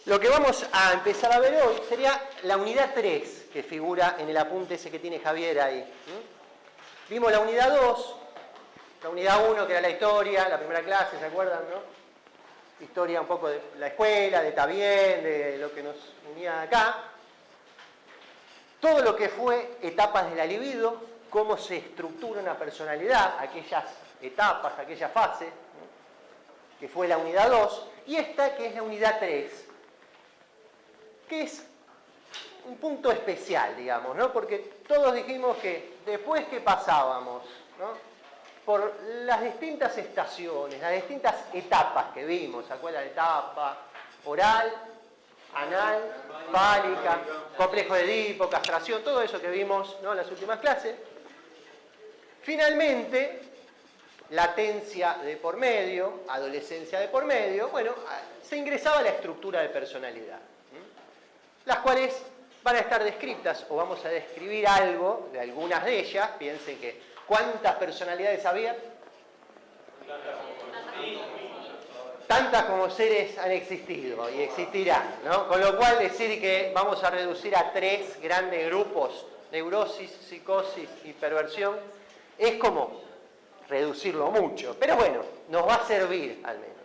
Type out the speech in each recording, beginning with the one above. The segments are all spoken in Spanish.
Lo que vamos a empezar a ver hoy sería la unidad 3, que figura en el apunte ese que tiene Javier ahí. Vimos la unidad 2, la unidad 1 que era la historia, la primera clase, ¿se acuerdan, no? Historia un poco de la escuela, de está bien, de lo que nos unía acá. Todo lo que fue etapas de la libido, cómo se estructura una personalidad, aquellas etapas, aquella fase, ¿no? Que fue la unidad 2, y esta que es la unidad 3, que es un punto especial, digamos, ¿no? Porque todos dijimos que después que pasábamos, ¿no?, por las distintas estaciones, las distintas etapas que vimos, ¿se acuerdan? Etapa oral, anal, fálica, complejo de Edipo, castración, todo eso que vimos, ¿no?, en las últimas clases. Finalmente, latencia de por medio, adolescencia de por medio, bueno, se ingresaba a la estructura de personalidad, las cuales van a estar descritas, o vamos a describir algo de algunas de ellas. Piensen que, ¿cuántas personalidades había? Tantas como seres han existido y existirán, ¿no? Con lo cual decir que vamos a reducir a 3 grandes grupos, neurosis, psicosis y perversión, es como reducirlo mucho, pero bueno, nos va a servir al menos.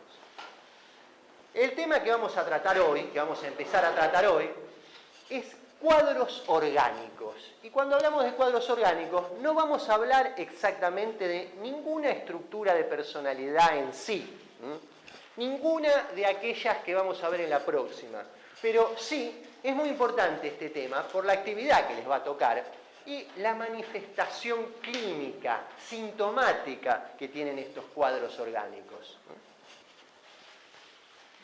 El tema que vamos a tratar hoy, que vamos a empezar a tratar hoy, es cuadros orgánicos. Y cuando hablamos de cuadros orgánicos, no vamos a hablar exactamente de ninguna estructura de personalidad en sí, ninguna de aquellas que vamos a ver en la próxima. Pero sí, es muy importante este tema por la actividad que les va a tocar y la manifestación clínica, sintomática que tienen estos cuadros orgánicos.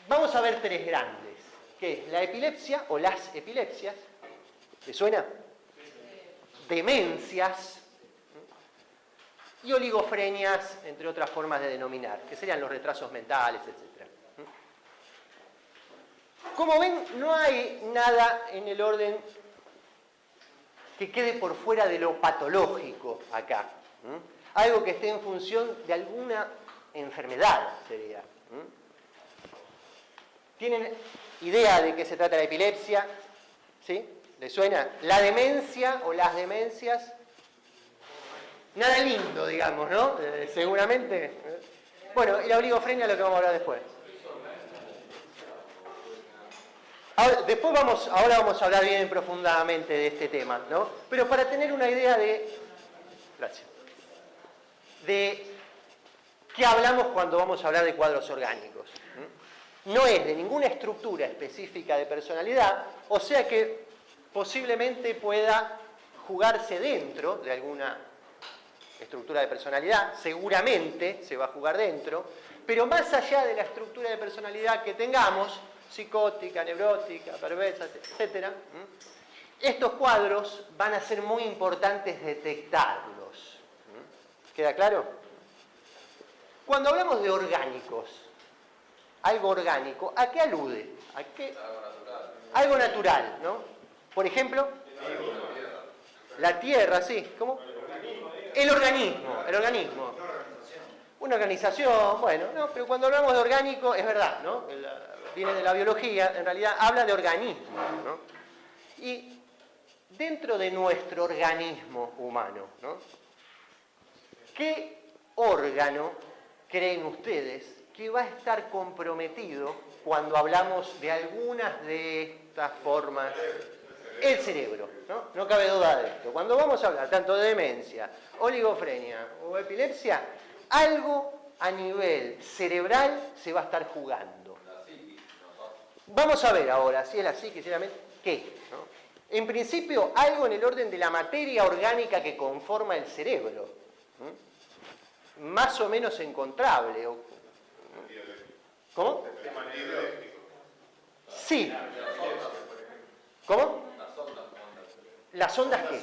Vamos a ver 3 grandes, que es la epilepsia o las epilepsias. ¿Le suena? Demencias y oligofrenias, entre otras formas de denominar, que serían los retrasos mentales, etc. Como ven, no hay nada en el orden que quede por fuera de lo patológico acá. Algo que esté en función de alguna enfermedad sería. ¿Tienen idea de qué se trata la epilepsia? ¿Sí? ¿Les suena? La demencia o las demencias, nada lindo, digamos, ¿no? Seguramente. Bueno, y la oligofrenia es lo que vamos a hablar después. Ahora vamos a hablar bien profundamente de este tema, ¿no? Pero para tener una idea de... Gracias. De qué hablamos cuando vamos a hablar de cuadros orgánicos. No es de ninguna estructura específica de personalidad, o sea que posiblemente pueda jugarse dentro de alguna estructura de personalidad, seguramente se va a jugar dentro, pero más allá de la estructura de personalidad que tengamos, psicótica, neurótica, perversa, etc., estos cuadros van a ser muy importantes detectarlos. ¿Queda claro? Cuando hablamos de orgánicos, algo orgánico, ¿a qué alude? ¿A qué? Algo natural, ¿no? Por ejemplo, la tierra, sí. ¿Cómo? El organismo. Una organización, bueno, no, pero cuando hablamos de orgánico, es verdad, ¿no? Viene de la biología, en realidad habla de organismo, ¿no? Y dentro de nuestro organismo humano, ¿no?, ¿qué órgano creen ustedes que va a estar comprometido cuando hablamos de algunas de estas formas? El cerebro, ¿no? No cabe duda de esto. Cuando vamos a hablar tanto de demencia, oligofrenia o epilepsia, algo a nivel cerebral se va a estar jugando. Vamos a ver ahora, si es la psiquis, ¿qué? ¿No? En principio, algo en el orden de la materia orgánica que conforma el cerebro. Más o menos encontrable. ¿Cómo? Sí. ¿Cómo? ¿Las ondas qué?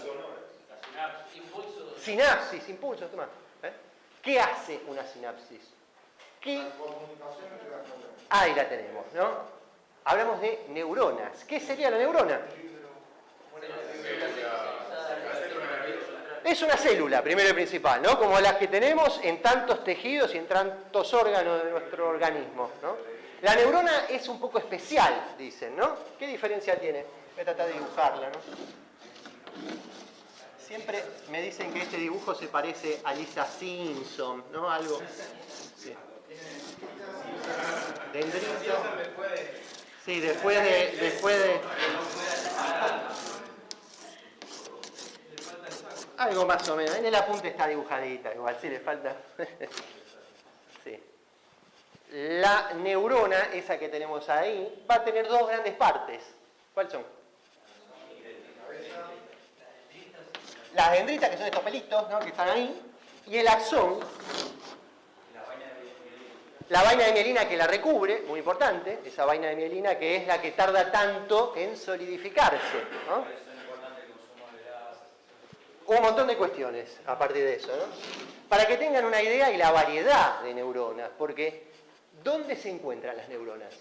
Sinapsis, impulsos, toma. ¿Qué hace una sinapsis? ¿Qué? Ahí la tenemos, ¿no? Hablamos de neuronas. ¿Qué sería la neurona? Es una célula, primero y principal, ¿no? Como las que tenemos en tantos tejidos y en tantos órganos de nuestro organismo, ¿no? La neurona es un poco especial, dicen, ¿no? ¿Qué diferencia tiene? Voy a tratar de dibujarla, ¿no? Siempre me dicen que este dibujo se parece a Lisa Simpson, ¿no? Algo. Sí. Dendrito. Sí, después de. Algo más o menos. En el apunte está dibujadita, igual, sí le falta. Sí. La neurona, esa que tenemos ahí, va a tener dos grandes partes. ¿Cuáles son? Las dendritas, que son estos pelitos, ¿no?, que están ahí, y el axón, la vaina de mielina que la recubre, muy importante, esa vaina de mielina que es la que tarda tanto en solidificarse, ¿no? Un montón de cuestiones a partir de eso, ¿no? Para que tengan una idea y la variedad de neuronas, porque ¿dónde se encuentran las neuronas?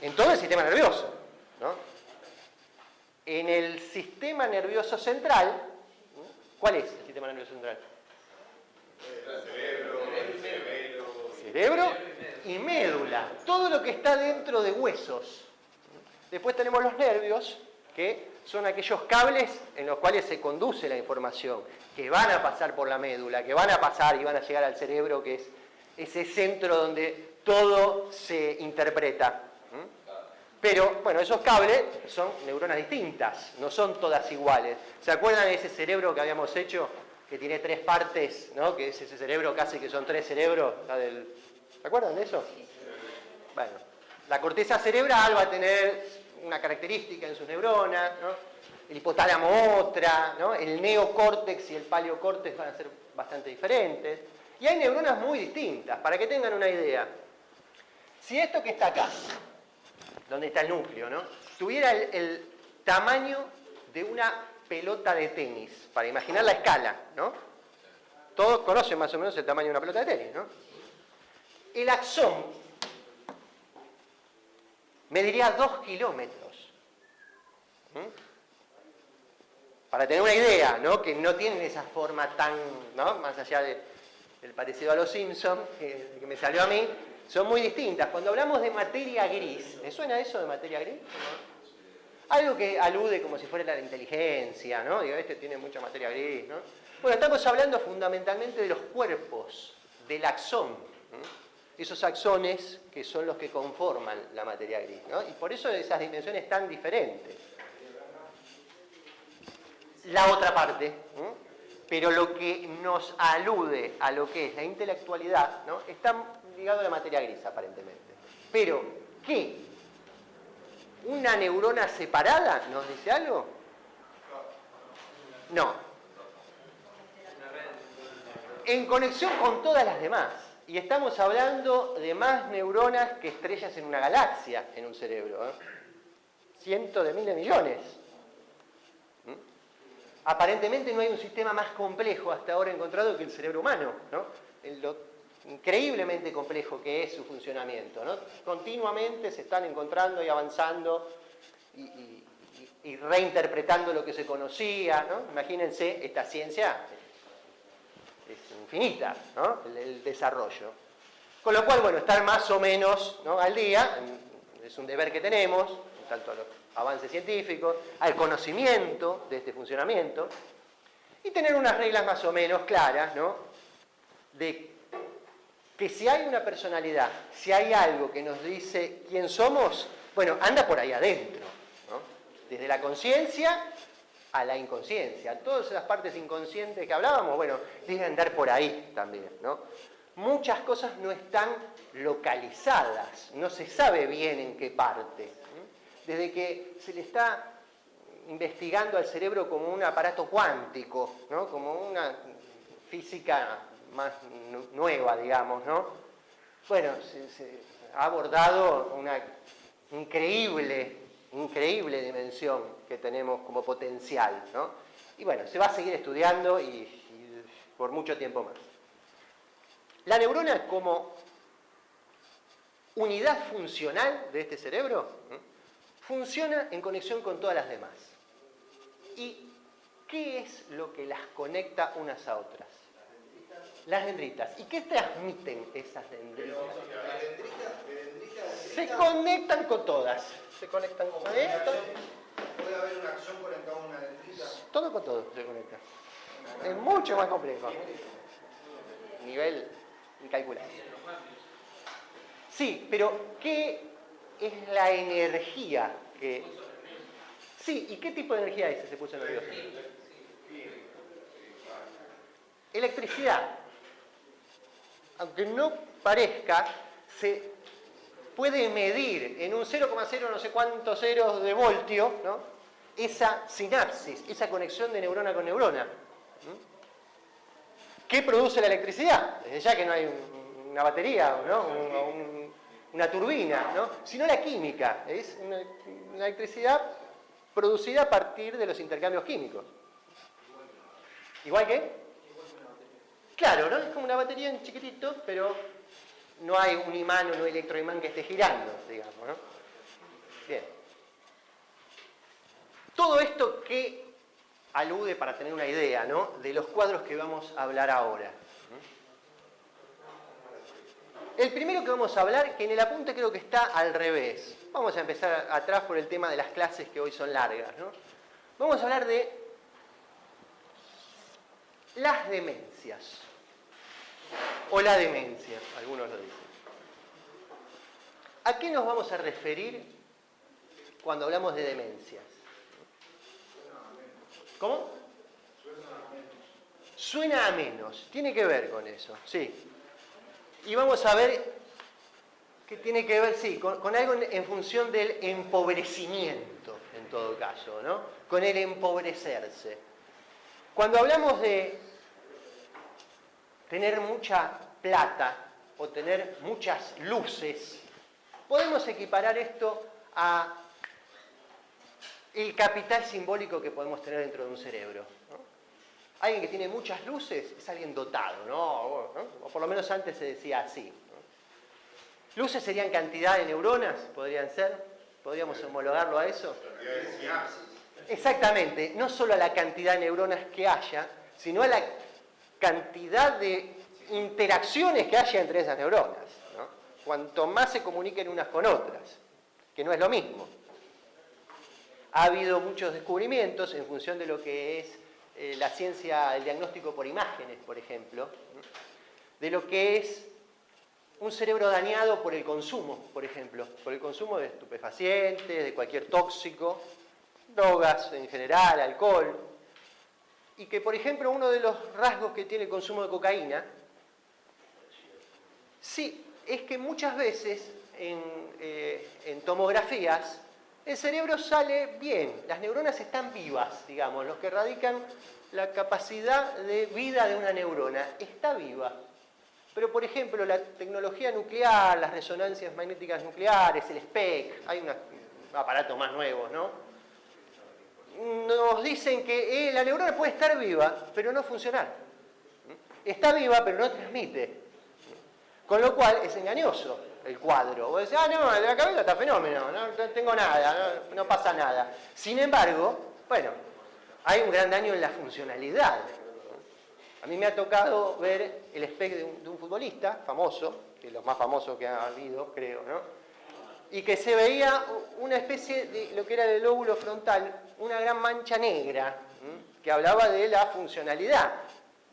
En todo el sistema nervioso, ¿no? En el sistema nervioso central, ¿cuál es el sistema nervioso central? Cerebro y médula, todo lo que está dentro de huesos. Después tenemos los nervios, que son aquellos cables en los cuales se conduce la información, que van a pasar por la médula, que van a pasar y van a llegar al cerebro, que es ese centro donde todo se interpreta. Pero, bueno, esos cables son neuronas distintas, no son todas iguales. ¿Se acuerdan de ese cerebro que habíamos hecho, que tiene tres partes, ¿no? Que es ese cerebro casi que son tres cerebros. ¿Se acuerdan de eso? Bueno, la corteza cerebral va a tener una característica en sus neuronas, ¿no? El hipotálamo otra, ¿no? El neocórtex y el paleocórtex van a ser bastante diferentes. Y hay neuronas muy distintas, para que tengan una idea. Si esto que está acá, donde está el núcleo, ¿no?, tuviera el tamaño de una pelota de tenis, para imaginar la escala, ¿no? Todos conocen más o menos el tamaño de una pelota de tenis, ¿no? El axón mediría 2 kilómetros. Para tener una idea, ¿no?, que no tienen esa forma tan, ¿no?, más allá del parecido a los Simpsons, que me salió a mí, son muy distintas. Cuando hablamos de materia gris, ¿les suena eso de materia gris? Algo que alude como si fuera la inteligencia, ¿no? Digo, este tiene mucha materia gris, ¿no? Bueno, estamos hablando fundamentalmente de los cuerpos, del axón, esos axones que son los que conforman la materia gris, ¿no? Y por eso esas dimensiones tan diferentes. La otra parte, pero lo que nos alude a lo que es la intelectualidad, ¿no?, está ligado a la materia gris, aparentemente. Pero, ¿qué? ¿Una neurona separada nos dice algo? No. En conexión con todas las demás. Y estamos hablando de más neuronas que estrellas en una galaxia en un cerebro, ¿eh? Cientos de miles de millones. Aparentemente no hay un sistema más complejo hasta ahora encontrado que el cerebro humano, ¿no? Lo increíblemente complejo que es su funcionamiento, ¿no? Continuamente se están encontrando y avanzando y reinterpretando lo que se conocía, ¿no? Imagínense, esta ciencia es infinita, ¿no?, el desarrollo. Con lo cual, bueno, estar más o menos, ¿no?, al día es un deber que tenemos, en tanto a los avances científicos, al conocimiento de este funcionamiento, y tener unas reglas más o menos claras, ¿no?, de que si hay una personalidad, si hay algo que nos dice quién somos, bueno, anda por ahí adentro, ¿no?, desde la conciencia a la inconsciencia. Todas esas partes inconscientes que hablábamos, bueno, deben andar por ahí también, ¿no? Muchas cosas no están localizadas, no se sabe bien en qué parte. Desde que se le está investigando al cerebro como un aparato cuántico, ¿no?, como una física más nueva, digamos, ¿no? Bueno, se ha abordado una increíble dimensión que tenemos como potencial, ¿no? Y bueno, se va a seguir estudiando y por mucho tiempo más. La neurona como unidad funcional de este cerebro funciona en conexión con todas las demás. ¿Y qué es lo que las conecta unas a otras? Las dendritas. ¿Y qué transmiten esas dendritas? Las dendritas Se conectan con todas. Se conectan con esto. ¿Puede haber una acción conectada a una dendrita? Todo con todo se conecta. Es mucho más complejo. Nivel incalculable. Sí, pero ¿qué es la energía que... Sí, ¿y qué tipo de energía es? Se puso nervioso. Electricidad. Aunque no parezca, se puede medir en un 0,0 no sé cuántos ceros de voltio, ¿no? Esa sinapsis, esa conexión de neurona con neurona. ¿Qué produce la electricidad? Desde ya que no hay una batería, ¿no? Una turbina, ¿no? Sino la química. Es una electricidad producida a partir de los intercambios químicos. ¿Igual que? Claro, ¿no? Es como una batería en chiquitito, pero no hay un imán o un electroimán que esté girando, digamos, ¿no? Bien. Todo esto que alude, para tener una idea, ¿no?, de los cuadros que vamos a hablar ahora. El primero que vamos a hablar, que en el apunte creo que está al revés. Vamos a empezar atrás por el tema de las clases que hoy son largas, ¿no? Vamos a hablar de las demencias. O la demencia, algunos lo dicen. ¿A qué nos vamos a referir cuando hablamos de demencias? ¿Cómo? Suena a menos. Tiene que ver con eso, sí. Y vamos a ver qué tiene que ver, sí, con algo en función del empobrecimiento, en todo caso, ¿no? Con el empobrecerse. Cuando hablamos de tener mucha plata o tener muchas luces, podemos equiparar esto a el capital simbólico que podemos tener dentro de un cerebro, ¿no? Alguien que tiene muchas luces es alguien dotado, ¿no? O por lo menos antes se decía así, ¿no? Luces serían cantidad de neuronas, podrían ser, podríamos homologarlo a eso. Exactamente, no solo a la cantidad de neuronas que haya, sino a la cantidad de interacciones que haya entre esas neuronas, ¿no? Cuanto más se comuniquen unas con otras, que no es lo mismo. Ha habido muchos descubrimientos en función de lo que es la ciencia del diagnóstico por imágenes, por ejemplo, de lo que es un cerebro dañado por el consumo, por ejemplo, por el consumo de estupefacientes, de cualquier tóxico, drogas en general, alcohol, y que, por ejemplo, uno de los rasgos que tiene el consumo de cocaína, sí, es que muchas veces en tomografías el cerebro sale bien, las neuronas están vivas, digamos, los que radican la capacidad de vida de una neurona está viva. Pero, por ejemplo, la tecnología nuclear, las resonancias magnéticas nucleares, el SPEC, hay unos aparatos más nuevos, ¿no? Nos dicen que la neurona puede estar viva, pero no funcionar. Está viva, pero no transmite. Con lo cual es engañoso el cuadro. Vos decís, no, de la cabeza está fenómeno, no tengo nada, no pasa nada. Sin embargo, bueno, hay un gran daño en la funcionalidad. A mí me ha tocado ver el SPEC de un futbolista famoso, que es lo más famoso que ha habido, creo, ¿no? Y que se veía una especie de lo que era el lóbulo frontal, una gran mancha negra, que hablaba de la funcionalidad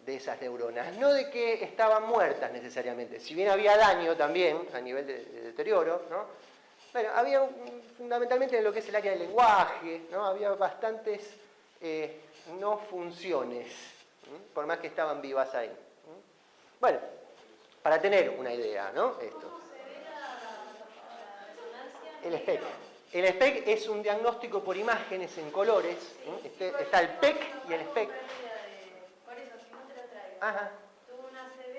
de esas neuronas, no de que estaban muertas necesariamente, si bien había daño también a nivel de deterioro, ¿no? Bueno, había fundamentalmente en lo que es el área del lenguaje, ¿no? Había bastantes no funciones, por más que estaban vivas ahí. Bueno, para tener una idea, ¿no? Esto. El SPEC. El SPEC es un diagnóstico por imágenes en colores. Está el PEC y el SPEC. Por eso, si no te lo traigo. Ajá. Tuvo una ACV,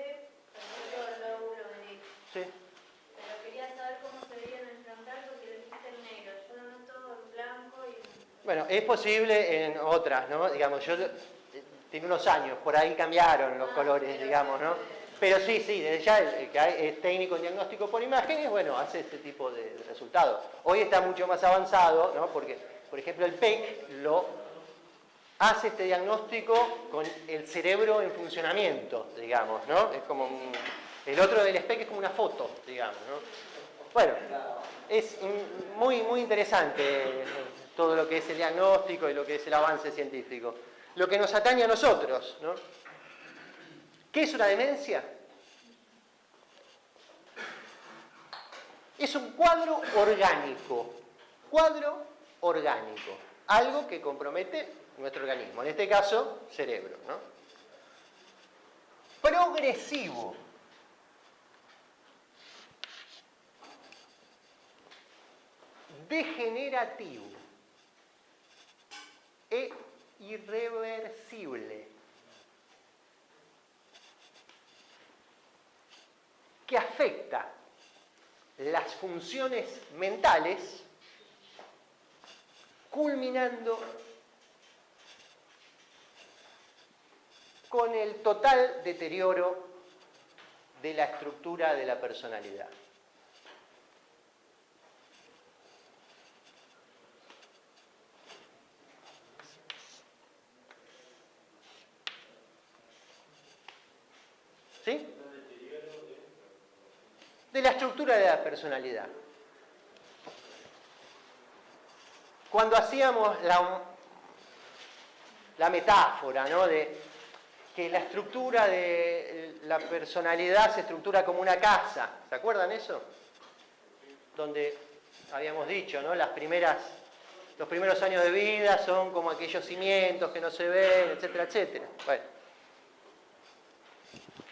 perdió el lóbulo derecho. Sí. Pero quería saber cómo se veía en el frontal porque lo dijiste en negro. Yo lo noto en blanco y... Bueno, es posible en otras, ¿no? Digamos, yo tiene unos años, por ahí cambiaron los colores, digamos, ¿no? Pero sí, desde ya el que es técnico en diagnóstico por imágenes, bueno, hace este tipo de resultados. Hoy está mucho más avanzado, ¿no? Porque, por ejemplo, el PEC lo hace este diagnóstico con el cerebro en funcionamiento, digamos, ¿no? Es como el otro del SPEC es como una foto, digamos, ¿no? Bueno, es muy, muy interesante todo lo que es el diagnóstico y lo que es el avance científico. Lo que nos atañe a nosotros, ¿no? ¿Qué es una demencia? Es un cuadro orgánico, algo que compromete nuestro organismo, en este caso, cerebro, ¿no? Progresivo. Degenerativo e irreversible, que afecta las funciones mentales, culminando con el total deterioro de la estructura de la personalidad. ¿Sí? De la estructura de la personalidad. Cuando hacíamos la metáfora, ¿no?, de que la estructura de la personalidad se estructura como una casa, ¿se acuerdan eso? Donde habíamos dicho, ¿no?, los primeros años de vida son como aquellos cimientos que no se ven, etcétera, etcétera. Bueno,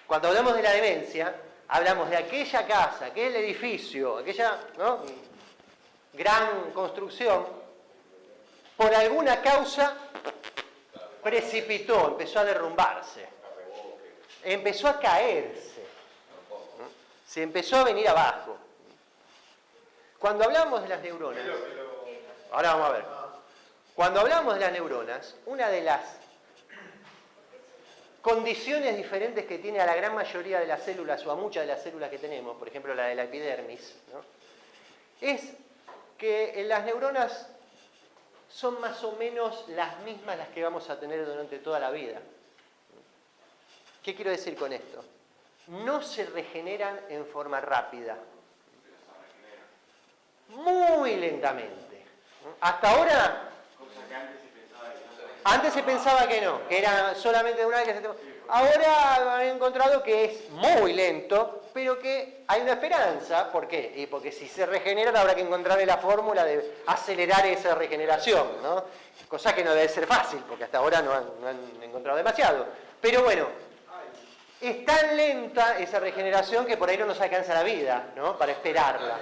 cuando hablamos de la demencia, hablamos de aquella casa, aquel edificio, aquella, ¿no?, gran construcción, por alguna causa precipitó, empezó a derrumbarse, empezó a caerse, ¿no?, se empezó a venir abajo. Cuando hablamos de las neuronas, ahora vamos a ver, cuando hablamos de las neuronas, una de las condiciones diferentes que tiene a la gran mayoría de las células o a muchas de las células que tenemos, por ejemplo la de la epidermis, ¿no?, es que las neuronas son más o menos las mismas las que vamos a tener durante toda la vida. ¿Qué quiero decir con esto? No se regeneran en forma rápida, muy lentamente. Hasta ahora, antes se pensaba que no, que era solamente una vez que se... Ahora han encontrado que es muy lento, pero que hay una esperanza. ¿Por qué? Y porque si se regeneran habrá que encontrarle la fórmula de acelerar esa regeneración, ¿no? Cosa que no debe ser fácil, porque hasta ahora no han encontrado demasiado. Pero bueno, es tan lenta esa regeneración que por ahí no nos alcanza la vida, ¿no?, para esperarla.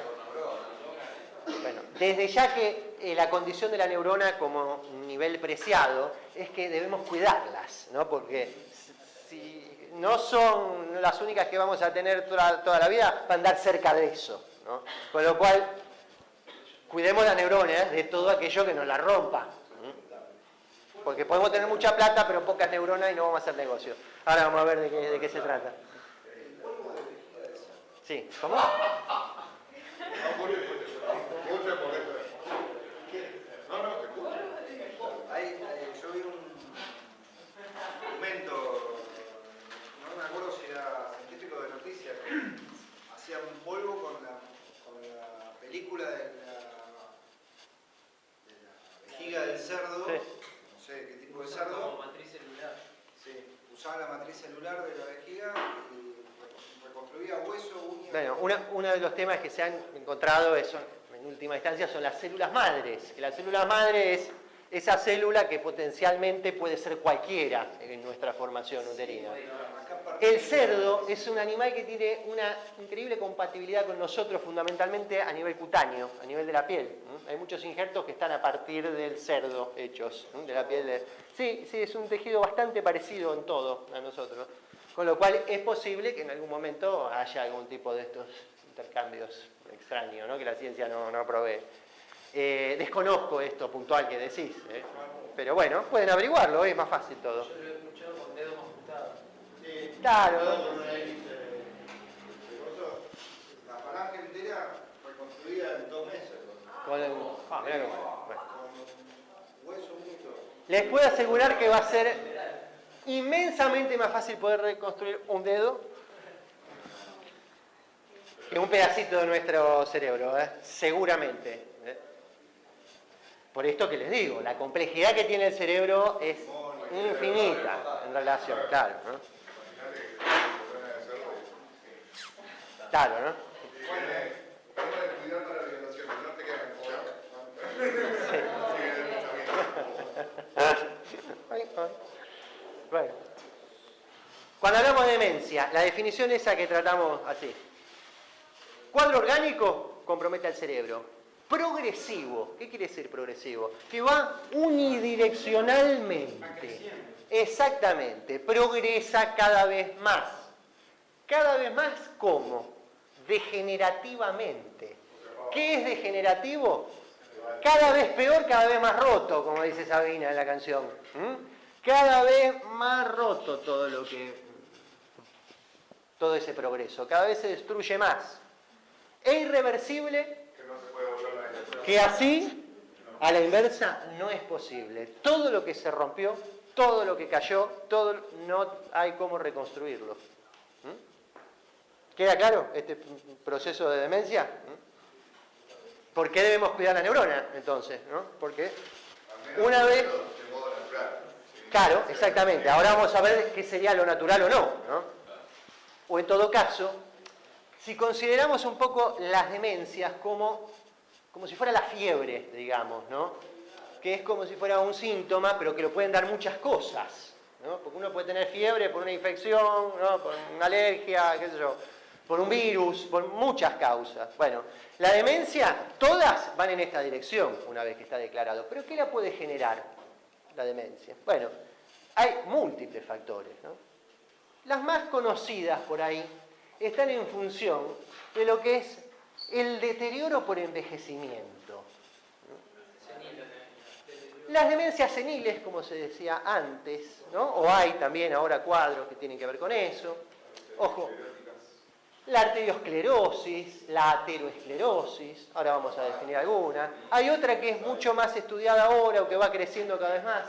Bueno, desde ya que la condición de la neurona como nivel preciado es que debemos cuidarlas, ¿no?, porque si no son las únicas que vamos a tener toda la vida, van a andar cerca de eso, ¿no? Con lo cual, cuidemos la neurona de todo aquello que nos la rompa, ¿no? Porque podemos tener mucha plata, pero pocas neuronas y no vamos a hacer negocio. Ahora vamos a ver de qué se trata. Sí, ¿cómo? Yo vi un documento, no me acuerdo si era científico de noticias, que hacía un polvo con la película de la vejiga del cerdo, Sí. no sé qué tipo de cerdo. Como matriz celular. Sí, usaba la matriz celular de la vejiga y reconstruía hueso, uñas. Bueno, uno de los temas que se han encontrado en última instancia son las células madres. Que la célula madre es esa célula que potencialmente puede ser cualquiera en nuestra formación uterina. El cerdo es un animal que tiene una increíble compatibilidad con nosotros, fundamentalmente a nivel cutáneo, a nivel de la piel. Hay muchos injertos que están a partir del cerdo hechos, de la piel. Sí, es un tejido bastante parecido en todo a nosotros. Con lo cual es posible que en algún momento haya algún tipo de estos intercambios extraños, ¿no?, que la ciencia no provee. Desconozco esto puntual que decís, pero bueno, pueden averiguarlo, es más fácil todo. Yo lo he escuchado con dedos ajustados. Sí, Claro. La falange entera reconstruida en 2 meses. Mirá cómo, bueno. Con hueso, muy todo. les puedo asegurar que va a ser inmensamente más fácil poder reconstruir un dedo que un pedacito de nuestro cerebro, seguramente. Por esto que les digo, la complejidad que tiene el cerebro es infinita en relación, claro, ¿no? Claro, ¿no? Bueno. Cuando hablamos de demencia, la definición esa que tratamos así. Cuadro orgánico compromete al cerebro. Progresivo, ¿qué quiere decir progresivo? Que va unidireccionalmente. Exactamente, progresa cada vez más. Cada vez más, ¿cómo? Degenerativamente. ¿Qué es degenerativo? Cada vez peor, cada vez más roto, como dice Sabina en la canción. Cada vez más roto todo ese progreso. Cada vez se destruye más. Es irreversible, que así, a la inversa, no es posible. Todo lo que se rompió, todo lo que cayó, no hay cómo reconstruirlo. ¿Queda claro este proceso de demencia? ¿Por qué debemos cuidar la neurona, entonces? ¿No? Porque una vez... Claro, exactamente. Ahora vamos a ver qué sería lo natural o no, ¿no? O en todo caso, si consideramos un poco las demencias como si fuera la fiebre, digamos, ¿no? Que es como si fuera un síntoma, pero que lo pueden dar muchas cosas, ¿no? Porque uno puede tener fiebre por una infección, ¿no? Por una alergia, qué sé yo, por un virus, por muchas causas. Bueno, la demencia, todas van en esta dirección, una vez que está declarado. ¿Pero qué la puede generar la demencia? Bueno, hay múltiples factores, ¿no? Las más conocidas por ahí están en función de lo que es el deterioro por envejecimiento. Las demencias seniles, como se decía antes, ¿no? O hay también ahora cuadros que tienen que ver con eso. Ojo, la arteriosclerosis, la ateroesclerosis, ahora vamos a definir alguna. Hay otra que es mucho más estudiada ahora o que va creciendo cada vez más.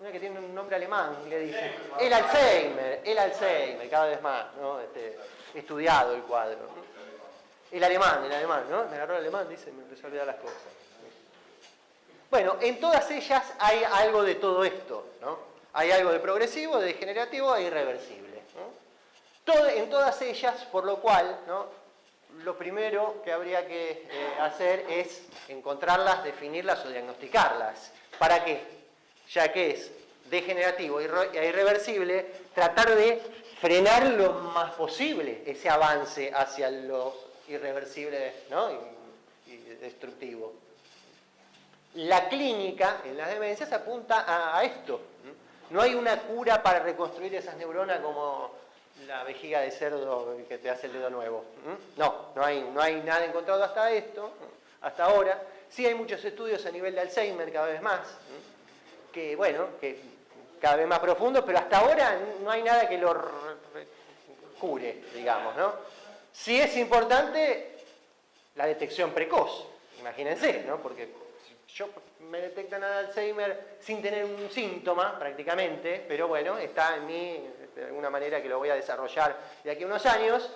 Una que tiene un nombre alemán, le dicen. El Alzheimer, cada vez más, ¿no? Estudiado el cuadro. El alemán, ¿no? Me agarró el alemán, dice, me empezó a olvidar las cosas. Bueno, en todas ellas hay algo de todo esto, ¿no? Hay algo de progresivo, de degenerativo e irreversible, ¿no? En todas ellas, por lo cual, ¿no? Lo primero que habría que hacer es encontrarlas, definirlas o diagnosticarlas. ¿Para qué? Ya que es degenerativo e irreversible, tratar de frenar lo más posible ese avance hacia lo irreversible, ¿no? y destructivo. La clínica en las demencias apunta a esto. No hay una cura para reconstruir esas neuronas como la vejiga de cerdo que te hace el dedo nuevo. No hay nada encontrado hasta ahora. Sí hay muchos estudios a nivel de Alzheimer cada vez más, que cada vez más profundos, pero hasta ahora no hay nada que lo cure, digamos, ¿no? Sí es importante la detección precoz, imagínense, ¿no? Porque si yo me detectan Alzheimer sin tener un síntoma prácticamente, pero bueno, está en mí de alguna manera que lo voy a desarrollar de aquí a unos años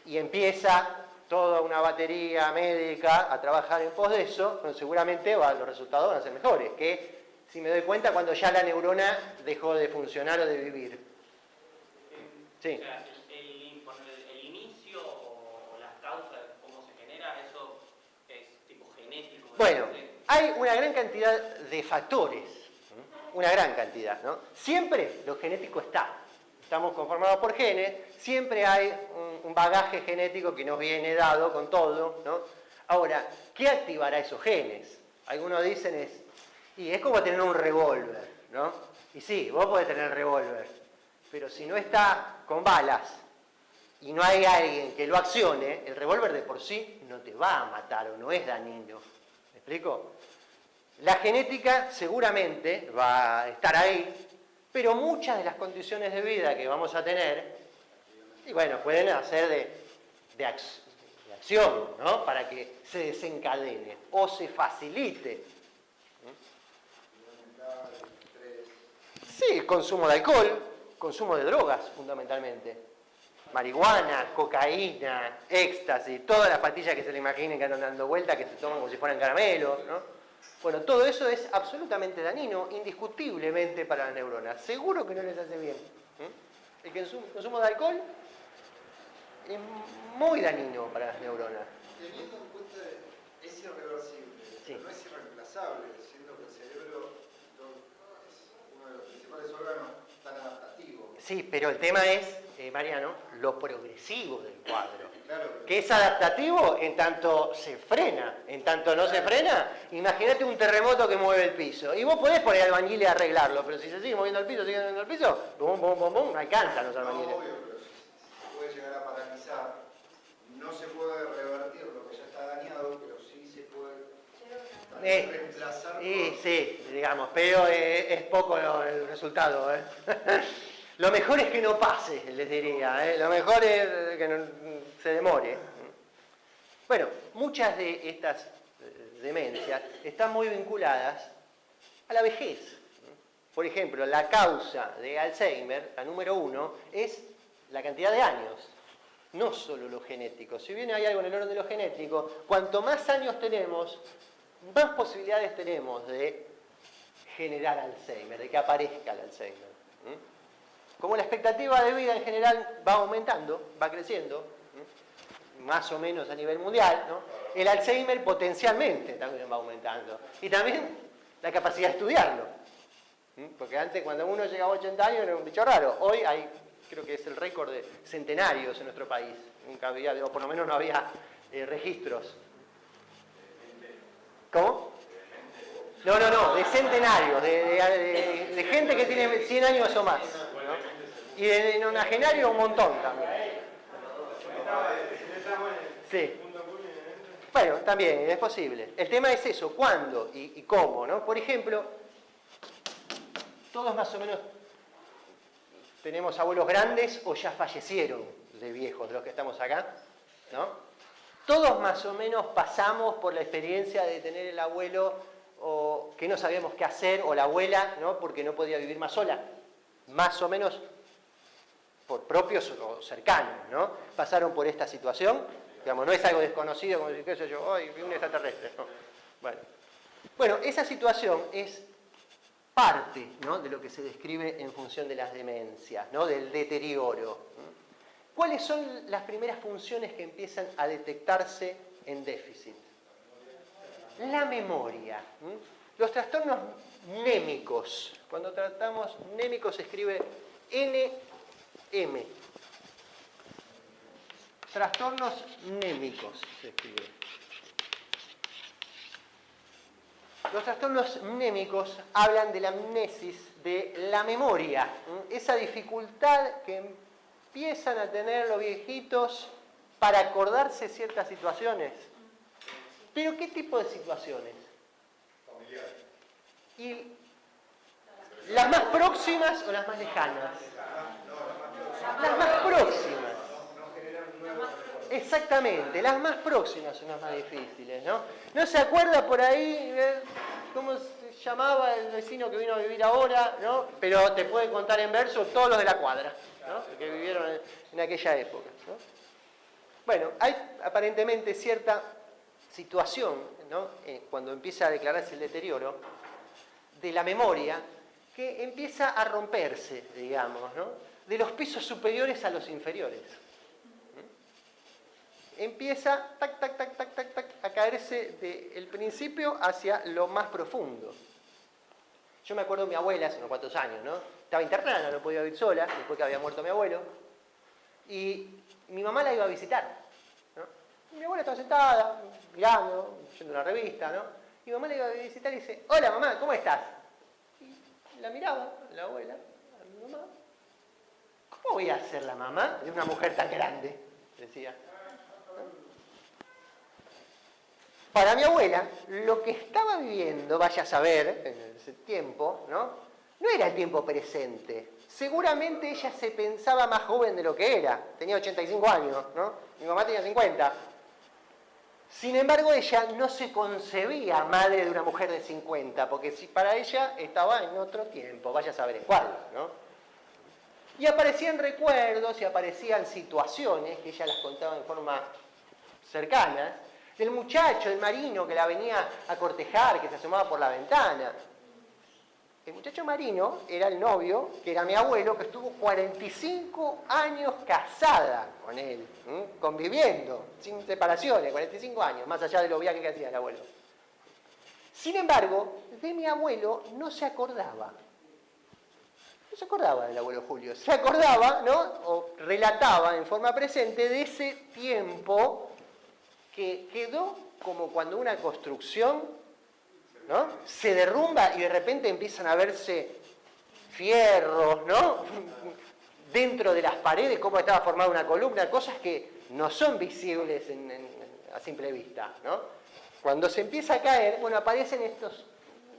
y empieza toda una batería médica a trabajar en pos de eso, bueno, seguramente los resultados van a ser mejores que si me doy cuenta cuando ya la neurona dejó de funcionar o de vivir. Sí. O sea, el inicio o las causas, cómo se genera, eso es tipo genético. Bueno, hay una gran cantidad de factores, una gran cantidad, ¿no? Siempre lo genético está. Estamos conformados por genes, siempre hay un bagaje genético que nos viene dado con todo, ¿no? Ahora, ¿qué activará esos genes? Algunos dicen es como tener un revólver, ¿no? Y sí, vos podés tener el revólver, pero si no está con balas y no hay alguien que lo accione, el revólver de por sí no te va a matar o no es dañino. ¿Me explico? La genética seguramente va a estar ahí, pero muchas de las condiciones de vida que vamos a tener, y bueno, pueden hacer de acción, ¿no? Para que se desencadene o se facilite. Sí, el consumo de alcohol, consumo de drogas, fundamentalmente. Marihuana, cocaína, éxtasis, todas las pastillas que se le imaginen que andan dando vuelta, que se toman como si fueran caramelos, ¿no? Bueno, todo eso es absolutamente dañino, indiscutiblemente para las neuronas. Seguro que no les hace bien. El consumo de alcohol es muy dañino para las neuronas. Teniendo en cuenta es irreversible, Sí. pero no es irreemplazable, siendo que el cerebro es uno de los principales órganos tan adaptativos. Sí, pero el tema es, Mariano, lo progresivo del cuadro. Claro, Que es adaptativo en tanto se frena, en tanto no se frena. Imagínate un terremoto que mueve el piso. Y vos podés poner albañiles a arreglarlo, pero si se sigue moviendo el piso, bum, bum, bum, bum, no alcanzan los no, albañiles. obvio, pero se puede llegar a paralizar. No se puede revertir lo que ya está dañado, pero sí se puede reemplazar. Sí, digamos, pero es poco el resultado. Lo mejor es que no pase, les diría. Lo mejor es que no se demore. Bueno, muchas de estas demencias están muy vinculadas a la vejez. Por ejemplo, la causa de Alzheimer, la número 1, es la cantidad de años, no solo lo genético. Si bien hay algo en el orden de lo genético, cuanto más años tenemos, más posibilidades tenemos de generar Alzheimer, de que aparezca el Alzheimer. Como la expectativa de vida en general va aumentando, va creciendo, más o menos a nivel mundial, ¿no? El Alzheimer potencialmente también va aumentando. Y también la capacidad de estudiarlo. Porque antes, cuando uno llegaba a 80 años, era un bicho raro. Hoy hay, creo que es el récord de centenarios en nuestro país. Nunca había, o por lo menos no había registros. ¿Cómo? No, de centenarios, de gente que tiene 100 años o más. ¿No? Y de nonagenario un montón también. Sí. Bueno, también es posible. El tema es eso, cuándo y cómo, ¿no? Por ejemplo, todos más o menos tenemos abuelos grandes o ya fallecieron de viejos, de los que estamos acá, ¿no? Todos más o menos pasamos por la experiencia de tener el abuelo o que no sabíamos qué hacer, o la abuela, ¿no? Porque no podía vivir más sola. Más o menos por propios o cercanos, ¿no? Pasaron por esta situación, digamos, no es algo desconocido, como decir, qué sé yo, hoy vi un extraterrestre, ¿no? Bueno, esa situación es parte, ¿no?, de lo que se describe en función de las demencias, ¿no?, del deterioro. ¿Cuáles son las primeras funciones que empiezan a detectarse en déficit? La memoria. Los trastornos némicos. Cuando tratamos némicos se escribe NM. Trastornos némicos se escribe. Los trastornos némicos hablan de la amnesis, de la memoria, esa dificultad que empiezan a tener los viejitos para acordarse ciertas situaciones. ¿Pero qué tipo de situaciones? Familiares. ¿Y las más próximas o las más lejanas? Las más próximas. Exactamente, las más próximas son las más difíciles, ¿no? ¿No se acuerda por ahí cómo se llamaba el vecino que vino a vivir ahora, ¿no? Pero te puede contar en verso todos los de la cuadra, ¿no?, que vivieron en aquella época, ¿no? Bueno, hay aparentemente cierta situación, ¿no?, cuando empieza a declararse el deterioro de la memoria, que empieza a romperse, digamos, ¿no?, de los pisos superiores a los inferiores. Empieza a caerse del principio hacia lo más profundo. Yo me acuerdo de mi abuela hace unos cuantos años, ¿no? Estaba internada, no podía vivir sola, después que había muerto mi abuelo, y mi mamá la iba a visitar, ¿no? Mi abuela estaba sentada, mirando, leyendo una revista, ¿no? Mi mamá la iba a visitar y dice, hola mamá, ¿cómo estás? Y la miraba, la abuela, a mi mamá. ¿Cómo voy a ser la mamá de una mujer tan grande?, decía. Para mi abuela, lo que estaba viviendo, vaya a saber, en ese tiempo, ¿no?, no era el tiempo presente. Seguramente ella se pensaba más joven de lo que era. Tenía 85 años, ¿no? Mi mamá tenía 50. Sin embargo, ella no se concebía madre de una mujer de 50, porque si para ella estaba en otro tiempo, vaya a saber en cuál, ¿no? Y aparecían recuerdos y aparecían situaciones, que ella las contaba en forma cercana, del muchacho, el marino que la venía a cortejar, que se asomaba por la ventana. El muchacho marino era el novio, que era mi abuelo, que estuvo 45 años casada con él, conviviendo, sin separaciones, 45 años, más allá de los viajes que hacía el abuelo. Sin embargo, de mi abuelo no se acordaba. No se acordaba del abuelo Julio, se acordaba, ¿no? O relataba en forma presente de ese tiempo que quedó como cuando una construcción, ¿no?, se derrumba y de repente empiezan a verse fierros, ¿no?, dentro de las paredes, cómo estaba formada una columna, cosas que no son visibles a simple vista, ¿no? Cuando se empieza a caer, bueno, aparecen estos,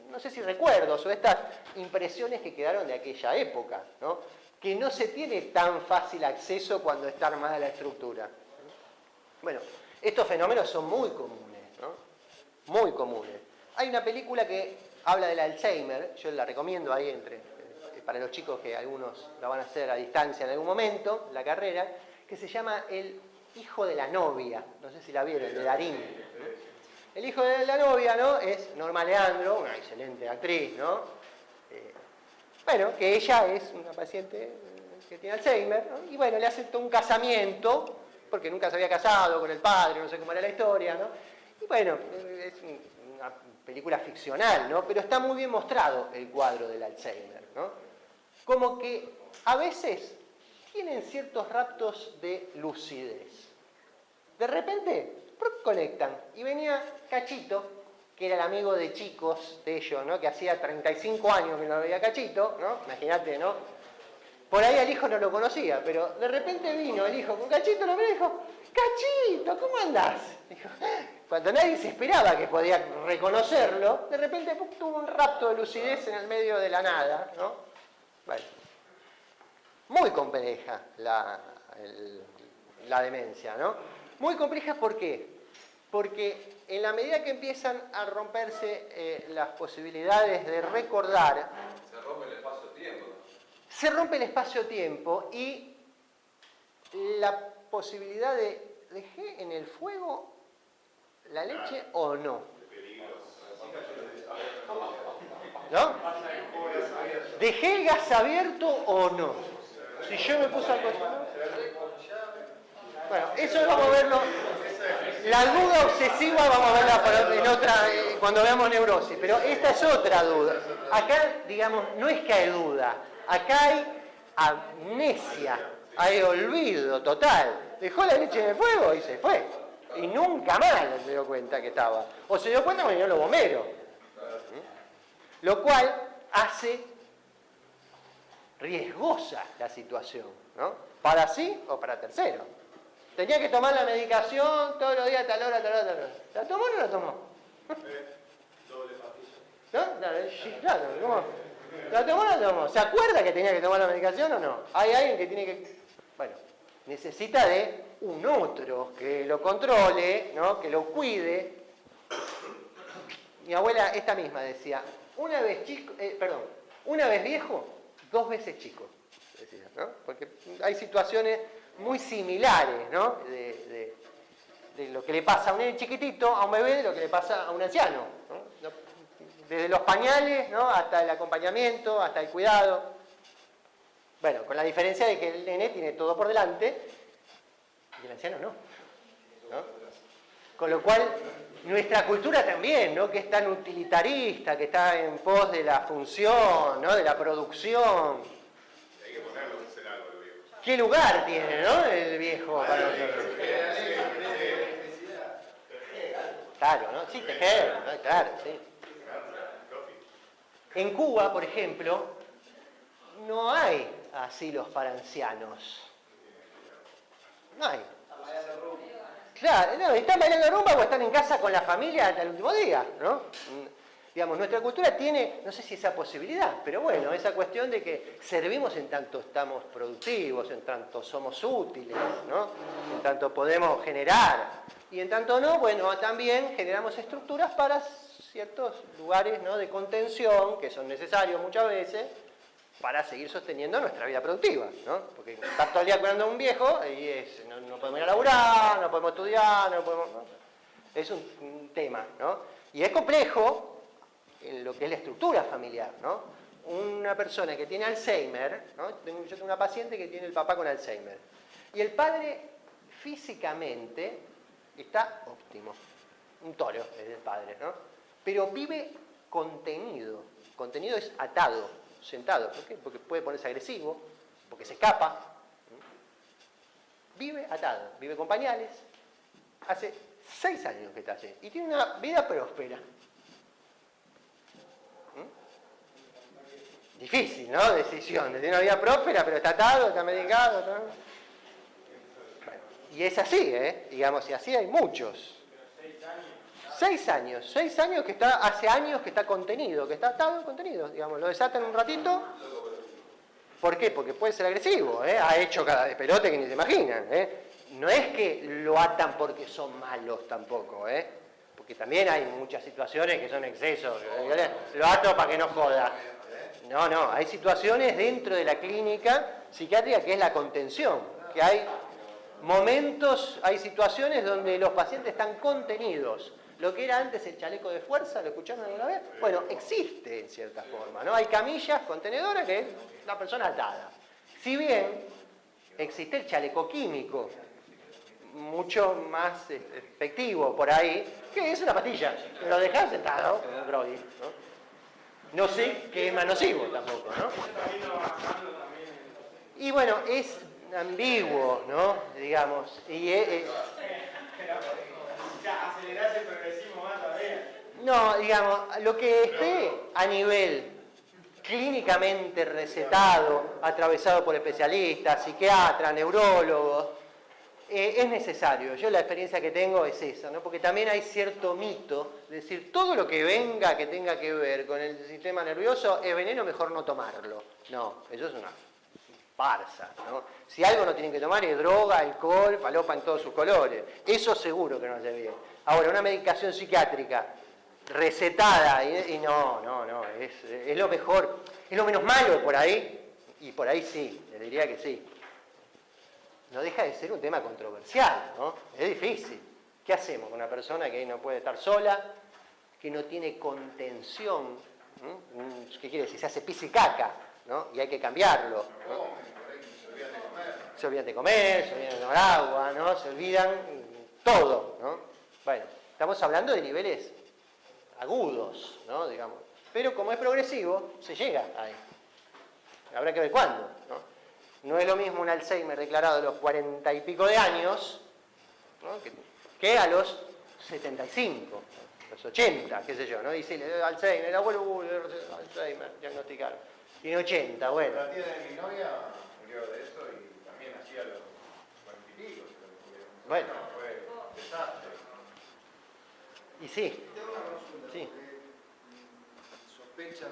no sé si recuerdos o estas impresiones que quedaron de aquella época, ¿no?, que no se tiene tan fácil acceso cuando está armada la estructura. Bueno, estos fenómenos son muy comunes, ¿no? Muy comunes. Hay una película que habla del Alzheimer, yo la recomiendo ahí para los chicos que algunos la van a hacer a distancia en algún momento, la carrera, que se llama El hijo de la novia, no sé si la vieron, de Darín. El hijo de la novia, ¿no?, es Norma Leandro, una excelente actriz, ¿no? Bueno, que ella es una paciente que tiene Alzheimer, ¿no? Y bueno, le hace todo un casamiento, porque nunca se había casado con el padre, no sé cómo era la historia, ¿no? Y bueno, es una película ficcional, ¿no? Pero está muy bien mostrado el cuadro del Alzheimer, ¿no? Como que a veces tienen ciertos raptos de lucidez. De repente, conectan. Y venía Cachito, que era el amigo de chicos de ellos, ¿no?, que hacía 35 años que no veía a Cachito, ¿no? Imagínate, ¿no? Por ahí al hijo no lo conocía, pero de repente vino el hijo con Cachito, lo miró y dijo: Cachito, ¿cómo andás? Dijo, cuando nadie se esperaba que podía reconocerlo, de repente tuvo un rapto de lucidez en el medio de la nada, ¿no? Bueno, muy compleja la demencia, ¿no? Muy compleja, ¿por qué? Porque en la medida que empiezan a romperse las posibilidades de recordar, se rompe el espacio-tiempo. Se rompe el espacio-tiempo y la posibilidad de ¿dejé en el fuego la leche o no? ¿No? ¿Dejé el gas abierto o no? Si yo me puse a cocinar. Bueno, eso vamos a verlo. La duda obsesiva vamos a verla en otra, cuando veamos neurosis, pero esta es otra duda. Acá, digamos, no es que hay duda, acá hay amnesia, hay olvido total. Dejó la leche en el fuego y se fue. Y nunca más se dio cuenta que estaba. O se dio cuenta cuando vinieron los bomberos. Lo cual hace riesgosa la situación, ¿no? Para sí o para tercero. Tenía que tomar la medicación todos los días, tal hora, tal hora, tal hora. ¿La tomó o no la tomó? Doble pastilla. ¿No? Claro, ¿cómo? ¿La tomó o no la tomó? ¿Se acuerda que tenía que tomar la medicación o no? Hay alguien que tiene que... Bueno, necesita de un otro que lo controle, ¿no?, que lo cuide. Mi abuela, esta misma, decía, una vez viejo, 2 veces chico. Decía, ¿no? Porque hay situaciones muy similares, ¿no?, de lo que le pasa a un nene chiquitito, a un bebé, de lo que le pasa a un anciano, ¿no? Desde los pañales, ¿no?, hasta el acompañamiento, hasta el cuidado. Bueno, con la diferencia de que el nene tiene todo por delante y el anciano no. Con lo cual, nuestra cultura también, ¿no?, que es tan utilitarista, que está en pos de la función, ¿no?, de la producción. Hay que ponerlo en algo, el viejo. ¿Qué lugar tiene, no?, el viejo para nosotros? Claro, ¿no? Sí, tejer, ¿no? Claro, sí. En Cuba, por ejemplo, no hay asilos para ancianos. No hay. Claro, no, están bailando rumba o están en casa con la familia hasta el último día, ¿no? Digamos, nuestra cultura tiene, no sé si esa posibilidad, pero bueno, esa cuestión de que servimos en tanto estamos productivos, en tanto somos útiles, ¿no? En tanto podemos generar, y en tanto no, bueno, también generamos estructuras para ciertos lugares, ¿no?, de contención, que son necesarios muchas veces, para seguir sosteniendo nuestra vida productiva, ¿no? Porque estar todo el día cuidando a un viejo, y no podemos ir a laburar, no podemos estudiar, no podemos... ¿no? Es un tema, ¿no? Y es complejo en lo que es la estructura familiar, ¿no? Una persona que tiene Alzheimer, ¿no? Yo tengo una paciente que tiene el papá con Alzheimer, y el padre físicamente está óptimo, un toro es el padre, ¿no? Pero vive contenido, contenido es atado, sentado, ¿por qué? Porque puede ponerse agresivo, porque se escapa, vive atado, vive con pañales, hace 6 años que está allí, y tiene una vida próspera. Difícil, ¿no? Decisión, tiene una vida próspera, pero está atado, está medicado, ¿no? Bueno, y es así, digamos, y así hay muchos. 6 años que está, hace años que está contenido, que está atado, contenido, digamos, lo desatan un ratito. ¿Por qué? Porque puede ser agresivo, ha hecho cada despelote que ni se imaginan, No es que lo atan porque son malos tampoco, porque también hay muchas situaciones que son excesos, lo ato para que no joda. No, hay situaciones dentro de la clínica psiquiátrica que es la contención, que hay momentos, hay situaciones donde los pacientes están contenidos. Lo que era antes el chaleco de fuerza, ¿lo escucharon alguna vez? Bueno, existe en cierta forma, ¿no? Hay camillas contenedoras que es la persona atada. Si bien existe el chaleco químico, mucho más efectivo por ahí, que es una pastilla, que lo dejás sentado, Brody, ¿no? No sé qué es más nocivo tampoco, ¿no? Y bueno, es ambiguo, ¿no? Digamos, y acelerás el progresismo más todavía. no, digamos, lo que esté a nivel clínicamente recetado, atravesado por especialistas, psiquiatras, neurólogos, es necesario. Yo la experiencia que tengo es esa, ¿no? Porque también hay cierto mito, es decir, todo lo que venga que tenga que ver con el sistema nervioso es veneno, mejor no tomarlo. No, eso es una farsa, ¿no? Si algo no tienen que tomar es droga, alcohol, falopa en todos sus colores. Eso seguro que no hace bien. Ahora, una medicación psiquiátrica recetada, y no, es lo mejor, es lo menos malo por ahí, y por ahí sí, le diría que sí. No deja de ser un tema controversial, ¿no? Es difícil. ¿Qué hacemos con una persona que no puede estar sola, que no tiene contención? ¿Qué quiere decir? Se hace pis y caca, ¿no? Y hay que cambiarlo, ¿no? Se olvidan de comer, se olvidan de tomar agua, ¿no? Se olvidan todo, ¿no? Bueno, estamos hablando de niveles agudos, ¿no? Digamos. Pero como es progresivo, se llega ahí. Habrá que ver cuándo, ¿no? No es lo mismo un Alzheimer declarado a los 40 y pico de años, ¿no? que a los 75, los 80, qué sé yo, ¿no? Dice Alzheimer, el abuelo, Alzheimer, diagnosticaron. Tiene 80, bueno. La tía de mi novia murió de eso y también hacía los 40 y pico. Bueno. Fue un desastre. Y sí. Tengo una consulta, Sí. porque sospechan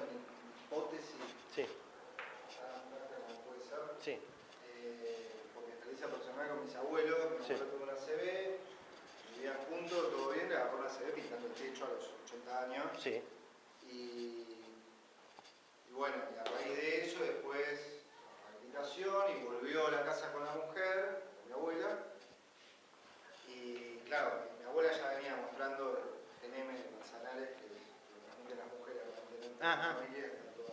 hipótesis Sí, tan fuerte como puede ser. sí, Porque experiencia personal con mis abuelos, mi Sí. abuelo tuvo una CB, vivían juntos, todo bien, le agarró la CB pintando el techo a los 80 años. sí. Y bueno, y a raíz de eso después rehabilitación y volvió a la casa con la mujer, con mi abuela. Y claro, mi abuela ya venía mostrando TNM manzanares que lo transmiten las mujeres aparentemente en Ajá. la familia, que está toda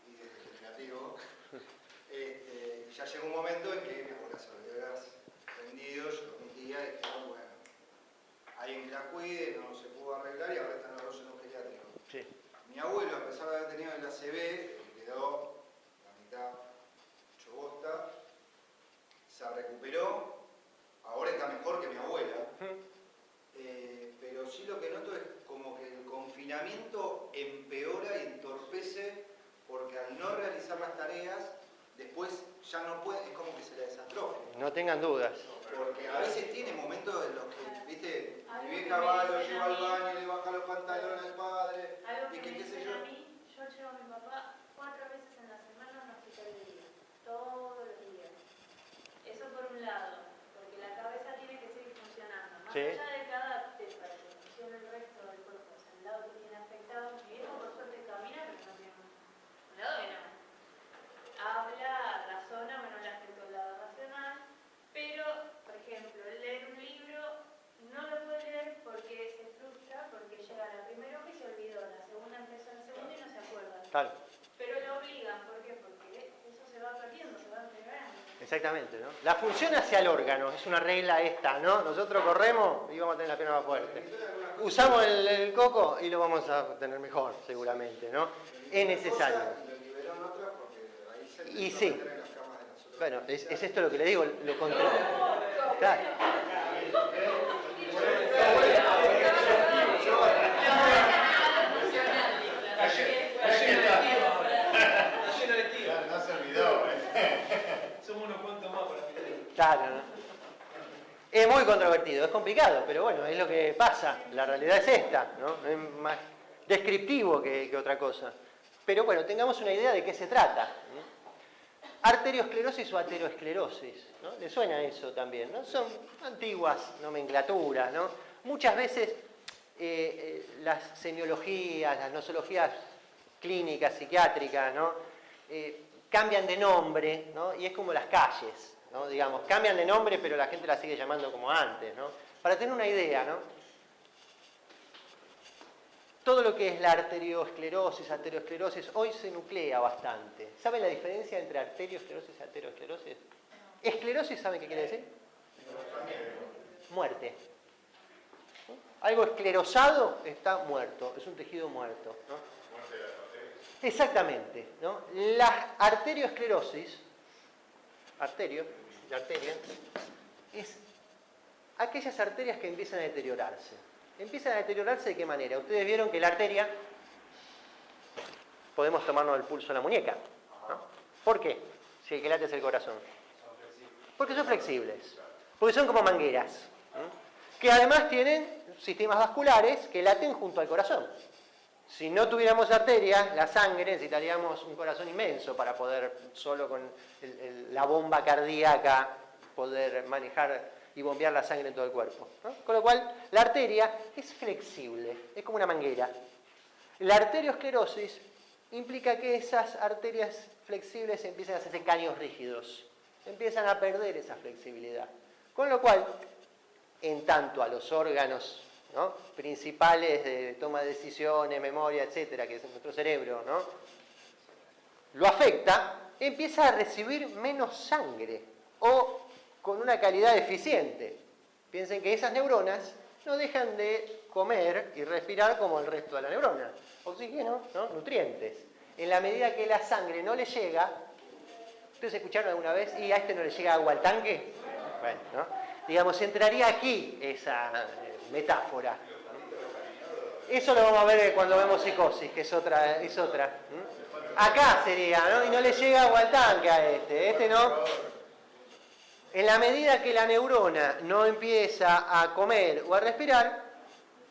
y degenerativo. Ya llegó un momento en que mi abuela se volvió a gas vendido, yo con mi tía y dijeron, bueno, alguien que la cuide, no se pudo arreglar y ahora están los dos en un geriátrico. Sí. Mi abuelo, a pesar de haber tenido el ACV, quedó la mitad hecho bosta, se recuperó, ahora está mejor que mi abuela, pero sí lo que noto es como que el confinamiento empeora y entorpece porque al no realizar las tareas, después ya no puede, es como que se le desatrofia. No tengan dudas. Porque a veces tiene momentos en los que, viste, mi vieja va, lo lleva al baño, le baja los pantalones al padre. A yo llevo a mi papá 4 veces en la semana a un hospital de día, todos los días. Eso por un lado, porque la cabeza tiene que seguir funcionando. Más Sí. allá de que adapte para que funcione el resto del cuerpo, o sea, el lado que tiene afectado, mi viejo por suerte camina, pero no tiene un lado que no. Habla, razona, bueno, le afectó el lado racional, pero, por ejemplo, leer un libro no lo puede leer porque se frustra, porque llega a la primera hoja y se olvidó, la segunda empezó la segunda y no se acuerda. Claro, Pero lo obligan, ¿por qué? Porque eso se va perdiendo, se va empeorando. exactamente, ¿no? La función hacia el órgano, es una regla esta, ¿no? Nosotros corremos y vamos a tener la pierna más fuerte. Usamos el coco y lo vamos a tener mejor, seguramente, ¿no? Es necesario. Lo liberaron otras porque ahí se Y empezó sí. a meter en las camas de nosotros. Bueno, es esto lo que le digo, lo contrario. Claro. Está lleno de tíos. Claro, no se olvidó. Somos unos cuantos más para mirar. Claro, ¿no? Es muy controvertido, es complicado, pero bueno, es lo que pasa. La realidad es esta, ¿no? Es más descriptivo que otra cosa. Pero bueno, tengamos una idea de qué se trata. Arteriosclerosis o aterosclerosis, ¿no? ¿Le suena eso también? ¿No? Son antiguas nomenclaturas, ¿no? Muchas veces las semiologías, las nosologías clínicas, psiquiátricas, ¿no? Cambian de nombre, ¿no? Y es como las calles, ¿no? Digamos, cambian de nombre, pero la gente la sigue llamando como antes, ¿no? Para tener una idea, ¿no? Todo lo que es la arteriosclerosis, aterosclerosis, hoy se nuclea bastante. ¿Saben la diferencia entre arteriosclerosis y aterosclerosis? Esclerosis, ¿saben qué quiere decir? Muerte. ¿No? Algo esclerosado está muerto, es un tejido muerto, ¿no? Exactamente, ¿no? La arteriosclerosis, arteria, es aquellas arterias que empiezan a deteriorarse. ¿Empiezan a deteriorarse de qué manera? Ustedes vieron que la arteria, podemos tomarnos el pulso de la muñeca, ¿no? ¿Por qué? Si el que late es el corazón. Porque son flexibles, porque son como mangueras, ¿no? Que además tienen sistemas vasculares que laten junto al corazón. Si no tuviéramos arterias, la sangre, necesitaríamos un corazón inmenso para poder, solo con la bomba cardíaca, poder manejar y bombear la sangre en todo el cuerpo, ¿no? Con lo cual, la arteria es flexible, es como una manguera. La arteriosclerosis implica que esas arterias flexibles empiezan a hacerse caños rígidos, empiezan a perder esa flexibilidad. Con lo cual, en tanto a los órganos, ¿no?, principales de toma de decisiones, memoria, etcétera, que es nuestro cerebro, ¿no?, lo afecta, empieza a recibir menos sangre o con una calidad deficiente. Piensen que esas neuronas no dejan de comer y respirar como el resto de la neurona. Oxígeno, ¿no?, nutrientes. En la medida que la sangre no le llega, ¿ustedes escucharon alguna vez? ¿Y a este no le llega agua al tanque? Bueno, ¿no? Digamos, entraría aquí esa metáfora. Eso lo vamos a ver cuando vemos psicosis, que es otra. Acá sería, ¿no? Y no le llega agua al tanque a este no. En la medida que la neurona no empieza a comer o a respirar,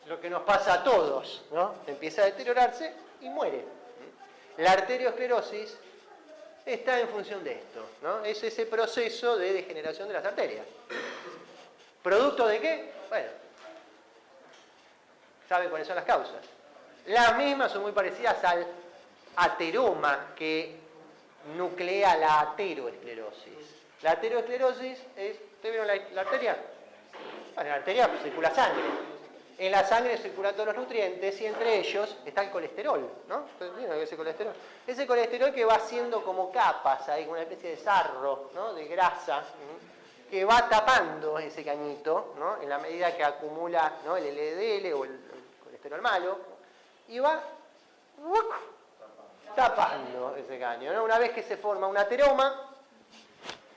lo que nos pasa a todos, ¿no?, empieza a deteriorarse y muere. La arteriosclerosis está en función de esto, ¿no? Es ese proceso de degeneración de las arterias. ¿Producto de qué? Bueno, ¿saben cuáles son las causas? Las mismas son muy parecidas al ateroma que nuclea la aterosclerosis. La aterosclerosis es, ¿ustedes vieron la arteria? Bueno, la arteria circula sangre. En la sangre circulan todos los nutrientes y entre ellos está el colesterol, ¿no? ¿Ustedes vieron ese colesterol? Ese colesterol que va haciendo como capas, ahí, como una especie de sarro, ¿no?, de grasa, ¿no?, que va tapando ese cañito, ¿no?, en la medida que acumula, ¿no?, el LDL o el colesterol malo, y va tapando ese caño, ¿no? Una vez que se forma un ateroma,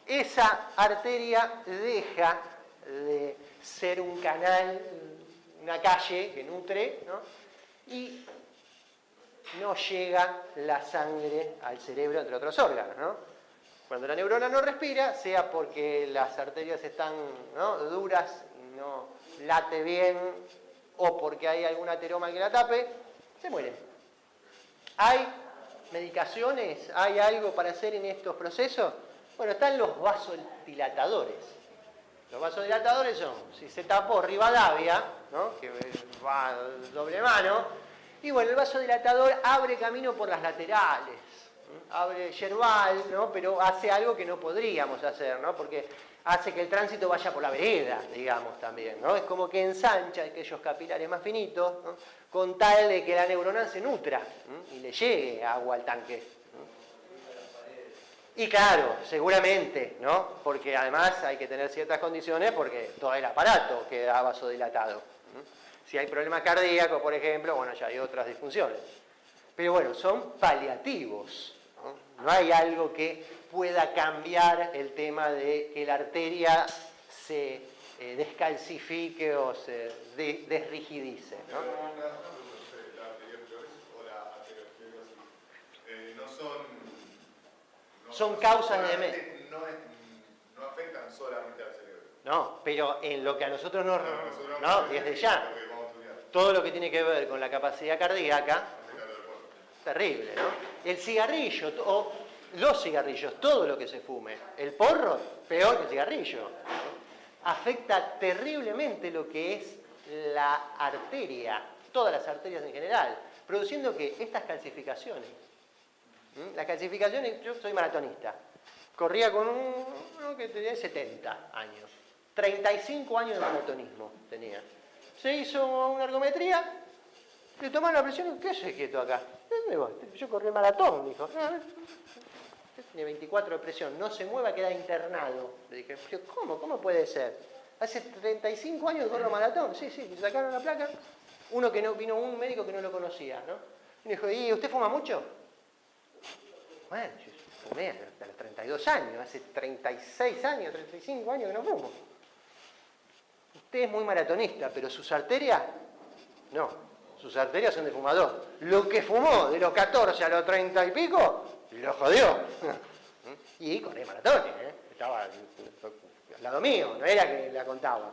esa arteria deja de ser un canal, una calle que nutre, ¿no?, y no llega la sangre al cerebro, entre otros órganos, ¿no? Cuando la neurona no respira, sea porque las arterias están, ¿no?, duras y no late bien, o porque hay algún ateroma que la tape, se muere. Hay medicaciones? ¿Hay algo para hacer en estos procesos? Bueno, están los vasodilatadores. Los vasodilatadores son, si se tapó Rivadavia, ¿no? Que va doble mano, y bueno, el vasodilatador abre camino por las laterales, abre yerbal, ¿no? Pero hace algo que no podríamos hacer, ¿no? Porque hace que el tránsito vaya por la vereda, digamos, también, ¿no? Es como que ensancha aquellos capilares más finitos, ¿no? Con tal de que la neurona se nutra, ¿no? Y le llegue agua al tanque, ¿no? Y claro, seguramente, ¿no? Porque además hay que tener ciertas condiciones porque todo el aparato queda vasodilatado, ¿no? Si hay problemas cardíacos, por ejemplo, bueno, ya hay otras disfunciones. Pero bueno, son paliativos, ¿no? No hay algo que pueda cambiar el tema de que la arteria se descalcifique o se desrigidice, ¿no? La arteriosclerosis o la aterosclerosis no son causas de demencia. no afectan solamente al cerebro. No, pero en lo que a nosotros nos... Nosotros No, desde ya. Todo lo que tiene que ver con la capacidad cardíaca, terrible, ¿no? El cigarrillo, o los cigarrillos, todo lo que se fume. El porro, peor que el cigarrillo, ¿no? Afecta terriblemente lo que es la arteria, todas las arterias en general, produciendo que estas calcificaciones. Las calcificaciones, yo soy maratonista, corría con uno que tenía 70 años, 35 años de maratonismo tenía. Se hizo una ergometría, le tomaron la presión y ¿qué hace quieto acá? Yo corrí el maratón, dijo. Tiene 24 de presión, no se mueva, queda internado. Le dije, pero ¿cómo puede ser? Hace 35 años que corro maratón. Sí, le sacaron la placa. Vino un médico que no lo conocía, ¿no? Y me dijo, ¿y usted fuma mucho? Bueno, yo fumé hasta los 32 años, hace 36 años, 35 años que no fumo. Usted es muy maratonista, pero sus arterias, no, sus arterias son de fumador. Lo que fumó de los 14 a los 30 y pico, lo jodió. Y corría maratones, ¿eh? Estaba al lado mío, no era que la contaba.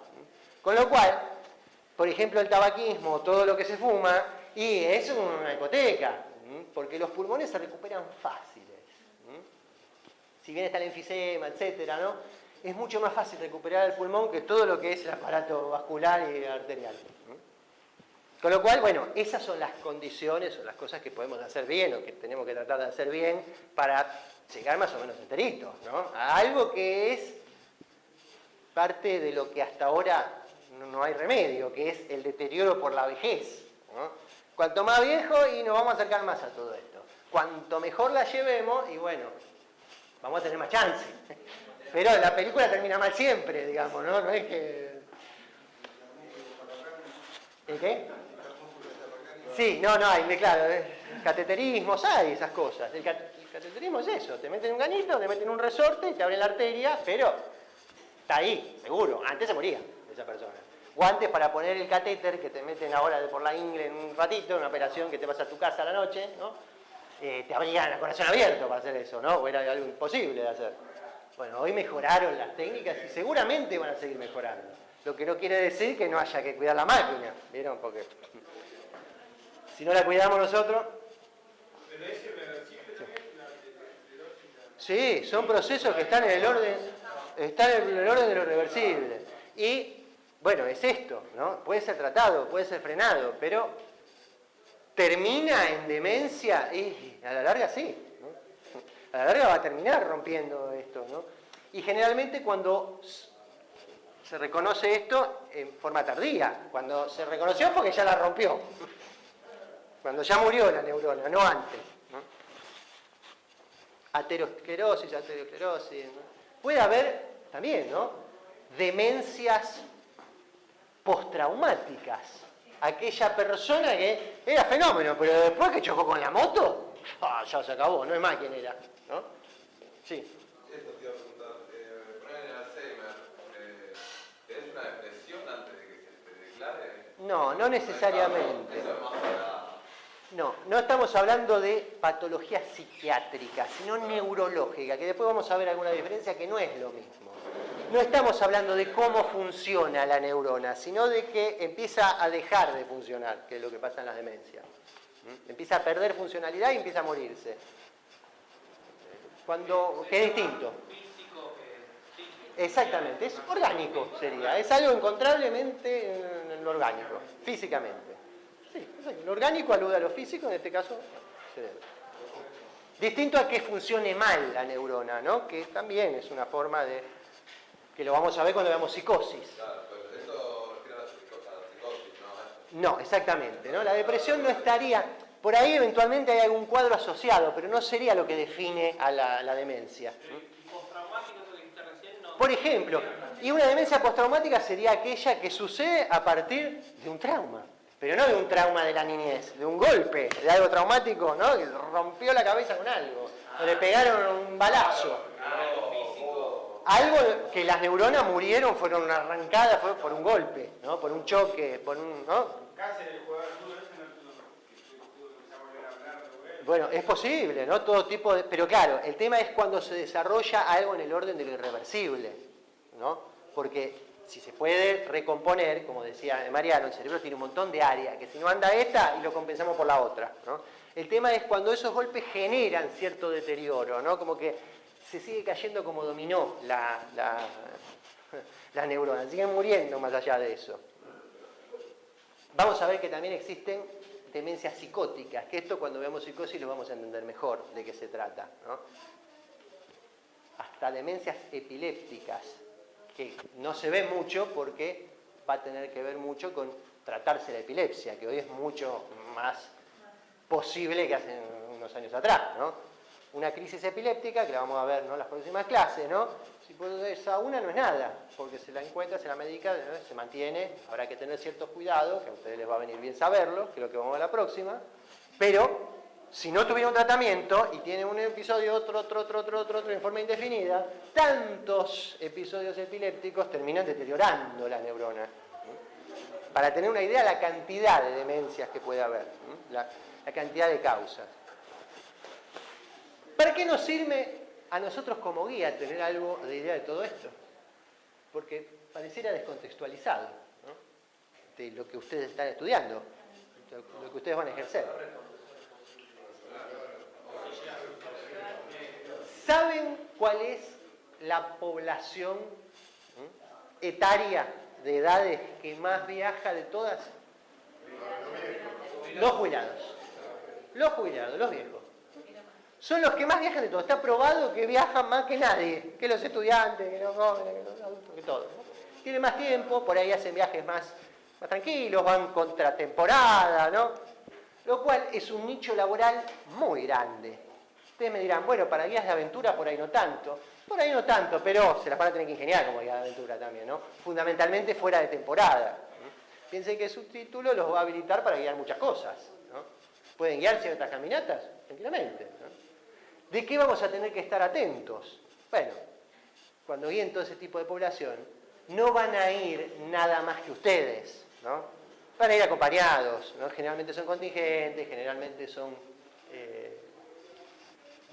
Con lo cual, por ejemplo, el tabaquismo, todo lo que se fuma, y es una hipoteca, porque los pulmones se recuperan fáciles. Si bien está el enfisema, etcétera, ¿no? Es mucho más fácil recuperar el pulmón que todo lo que es el aparato vascular y arterial. Con lo cual, bueno, esas son las condiciones, son las cosas que podemos hacer bien o que tenemos que tratar de hacer bien para llegar más o menos enteritos, ¿no? A algo que es parte de lo que hasta ahora no hay remedio, que es el deterioro por la vejez, ¿no? Cuanto más viejo y nos vamos a acercar más a todo esto. Cuanto mejor la llevemos, y bueno, vamos a tener más chance. Pero la película termina mal siempre, digamos, ¿no? No es que... ¿En qué? Sí, no hay, claro, cateterismos hay, esas cosas. El cateterismo es eso, te meten un ganito, te meten un resorte, te abren la arteria, pero está ahí, seguro. Antes se moría esa persona. O antes para poner el catéter, que te meten ahora por la ingle en un ratito, una operación que te vas a tu casa a la noche, ¿no? Te abrían el corazón abierto para hacer eso, ¿no? O era algo imposible de hacer. Bueno, hoy mejoraron las técnicas y seguramente van a seguir mejorando. Lo que no quiere decir que no haya que cuidar la máquina, ¿vieron? Porque si no la cuidamos nosotros... ¿Pero es irreversible también la aterosclerosis? Sí, son procesos que están en el orden de lo reversible. Y, bueno, es esto, ¿no? Puede ser tratado, puede ser frenado, pero termina en demencia y a la larga sí, ¿no? A la larga va a terminar rompiendo esto, ¿no? Y generalmente cuando se reconoce esto en forma tardía, cuando se reconoció porque ya la rompió, cuando ya murió la neurona, no antes, ¿no? Aterosclerosis, ¿no? Puede haber también, ¿no? Demencias postraumáticas. Aquella persona que era fenómeno, pero después que chocó con la moto, ya se acabó, no es más quién era, ¿no? Sí. Esto te iba a preguntar, poner el Alzheimer, ¿es una depresión antes de que se te declare? No necesariamente. Eso es más para... No estamos hablando de patología psiquiátrica, sino neurológica, que después vamos a ver alguna diferencia que no es lo mismo. No estamos hablando de cómo funciona la neurona, sino de que empieza a dejar de funcionar, que es lo que pasa en las demencias. Empieza a perder funcionalidad y empieza a morirse. Que es distinto. Físico, sí. Exactamente, es orgánico sería, es algo encontrablemente en lo orgánico, físicamente. Sí, lo orgánico alude a lo físico, en este caso, cerebro. Distinto a que funcione mal la neurona, ¿no? Que también es una forma de... que lo vamos a ver cuando veamos psicosis. Claro, pero eso refiere a la psicosis, ¿no? No, exactamente, ¿no? La depresión no estaría... Por ahí eventualmente hay algún cuadro asociado, pero no sería lo que define a la demencia. ¿Y postraumático, eso que dijiste recién? No. Por ejemplo, y una demencia postraumática sería aquella que sucede a partir de un trauma, pero no de un trauma de la niñez, de un golpe, de algo traumático, ¿no? Que rompió la cabeza con algo, o le pegaron un balazo. Algo físico. Algo que las neuronas murieron, fueron arrancadas, fue por un golpe, ¿no? Por un choque, por un... ¿no? Cáceres, el jugador de fútbol, ese no pudo empezar a volver a hablar de él. Bueno, es posible, ¿no? Todo tipo de... Pero claro, el tema es cuando se desarrolla algo en el orden de lo irreversible, ¿no? Porque si se puede recomponer, como decía Mariano, el cerebro tiene un montón de áreas, que si no anda esta y lo compensamos por la otra, ¿no? El tema es cuando esos golpes generan cierto deterioro, ¿no? Como que se sigue cayendo como dominó la neurona, siguen muriendo más allá de eso. Vamos a ver que también existen demencias psicóticas, que esto cuando veamos psicosis lo vamos a entender mejor de qué se trata, ¿no? Hasta demencias epilépticas, que no se ve mucho porque va a tener que ver mucho con tratarse la epilepsia, que hoy es mucho más posible que hace unos años atrás, ¿no? Una crisis epiléptica, que la vamos a ver, ¿no?, en las próximas clases, ¿no? Si puedes a una no es nada, porque se la encuentra, se la medica, ¿no?, se mantiene, habrá que tener ciertos cuidados, que a ustedes les va a venir bien saberlo, que es lo que vamos a ver la próxima, pero si no tuviera un tratamiento y tiene un episodio, otro en forma indefinida, tantos episodios epilépticos terminan deteriorando las neuronas. Para tener una idea de la cantidad de demencias que puede haber, la cantidad de causas. ¿Para qué nos sirve a nosotros como guía tener algo de idea de todo esto? Porque pareciera descontextualizado, ¿no?, de lo que ustedes están estudiando, lo que ustedes van a ejercer. ¿Saben cuál es la población etaria de edades que más viaja de todas? Los jubilados. Los jubilados, los viejos. Son los que más viajan de todos. Está probado que viajan más que nadie, que los estudiantes, que los jóvenes, que los adultos, que todos, ¿no? Tienen más tiempo, por ahí hacen viajes más tranquilos, van contra temporada, ¿no? Lo cual es un nicho laboral muy grande. Ustedes me dirán, bueno, para guías de aventura por ahí no tanto. Por ahí no tanto, pero se las van a tener que ingeniar como guía de aventura también, ¿no? Fundamentalmente fuera de temporada. Piensen que su título los va a habilitar para guiar muchas cosas, ¿no? Pueden guiar ciertas caminatas, tranquilamente, ¿no? ¿De qué vamos a tener que estar atentos? Bueno, cuando guíen todo ese tipo de población, no van a ir nada más que ustedes, ¿no? Van a ir acompañados, ¿no? Generalmente son contingentes, generalmente son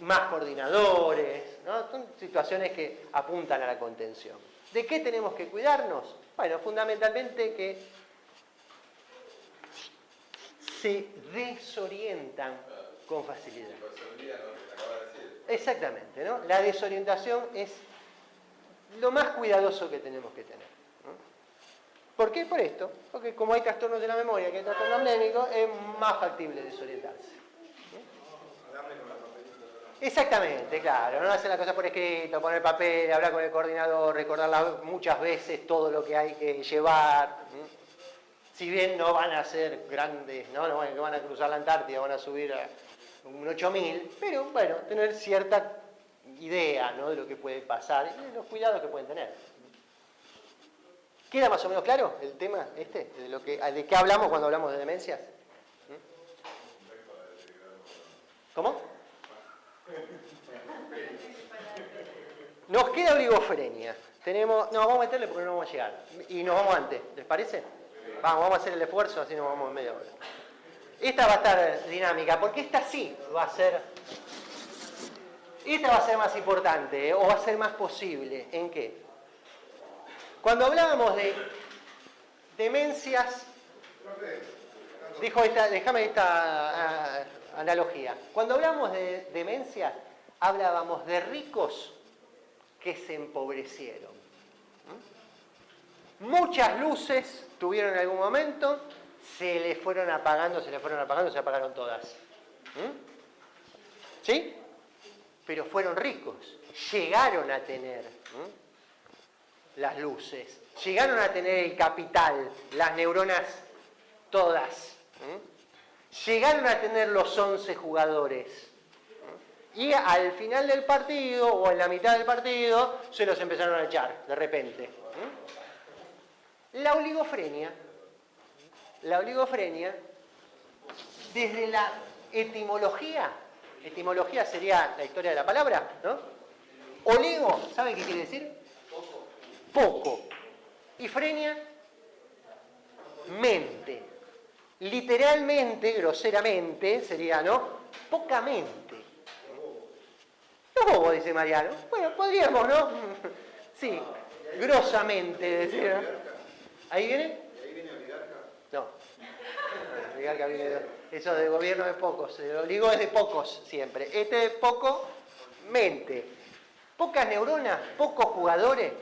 más coordinadores, ¿no? Son situaciones que apuntan a la contención. ¿De qué tenemos que cuidarnos? Bueno, fundamentalmente que se desorientan con facilidad. Exactamente, ¿no? La desorientación es lo más cuidadoso que tenemos que tener, ¿no? ¿Por qué? Por esto. Porque como hay trastornos de la memoria, que hay trastornos amnémicos, es más factible desorientarse. Exactamente, claro. No hacer la cosa por escrito, poner papel, hablar con el coordinador, recordar muchas veces todo lo que hay que llevar. Si bien no van a ser grandes, no van a cruzar la Antártida, van a subir a un 8000, pero bueno, tener cierta idea, ¿no?, de lo que puede pasar y de los cuidados que pueden tener. ¿Queda más o menos claro el tema de qué hablamos cuando hablamos de demencias? ¿Cómo? Nos queda oligofrenia. Vamos a meterle porque no vamos a llegar. Y nos vamos antes, ¿les parece? Vamos a hacer el esfuerzo, así nos vamos en media hora. Esta va a estar dinámica, porque esta sí va a ser... Esta va a ser más importante, o va a ser más posible. ¿En qué? Cuando hablábamos de demencias... déjame esta analogía. Cuando hablamos de demencia, hablábamos de ricos que se empobrecieron. Muchas luces tuvieron en algún momento, se apagaron todas. ¿Sí? Pero fueron ricos, llegaron a tener las luces, llegaron a tener el capital, las neuronas todas. Llegaron a tener los 11 jugadores. Y al final del partido, o en la mitad del partido, se los empezaron a echar, de repente. La oligofrenia, desde la etimología sería la historia de la palabra, ¿no? Oligo, ¿saben qué quiere decir? Poco. Y frenia, mente. Literalmente, groseramente, sería, ¿no? Poca mente. Los bobos, dice Mariano. Bueno, podríamos, ¿no? Sí, grosamente decir, ¿no? ¿Ahí viene? ¿Y ahí viene oligarca? No. Oligarca viene eso de gobierno de pocos. El oligo es de pocos siempre. Este es poco, mente. Pocas neuronas, pocos jugadores.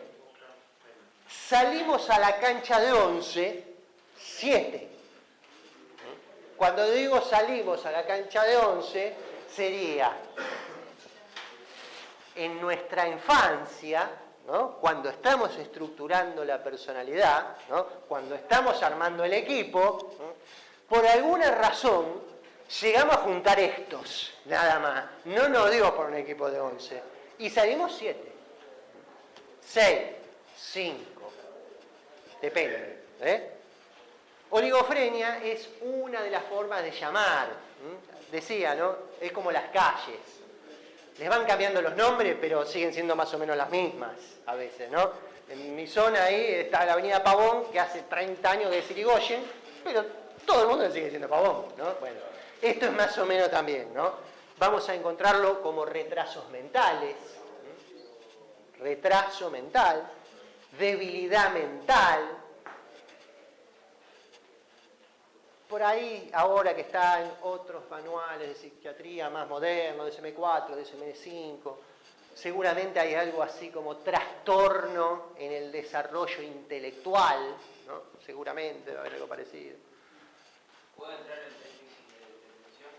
Salimos a la cancha de 11, 7. Cuando digo salimos a la cancha de 11, sería en nuestra infancia, ¿no? Cuando estamos estructurando la personalidad, ¿no? Cuando estamos armando el equipo, ¿no? Por alguna razón llegamos a juntar estos, nada más. No nos digo por un equipo de 11. Y salimos 7, 6, 5, depende. Oligofrenia es una de las formas de llamar. Decía, ¿no? Es como las calles. Les van cambiando los nombres, pero siguen siendo más o menos las mismas a veces, ¿no? En mi zona ahí está la avenida Pavón, que hace 30 años que es Irigoyen, pero todo el mundo le sigue siendo Pavón, ¿no? Bueno, esto es más o menos también, ¿no? Vamos a encontrarlo como retrasos mentales, retraso mental, debilidad mental. Por ahí, ahora que están otros manuales de psiquiatría más modernos, DSM-4, DSM-5, seguramente hay algo así como trastorno en el desarrollo intelectual, ¿no? Seguramente va a haber algo parecido. ¿Puede entrar en déficit de atención?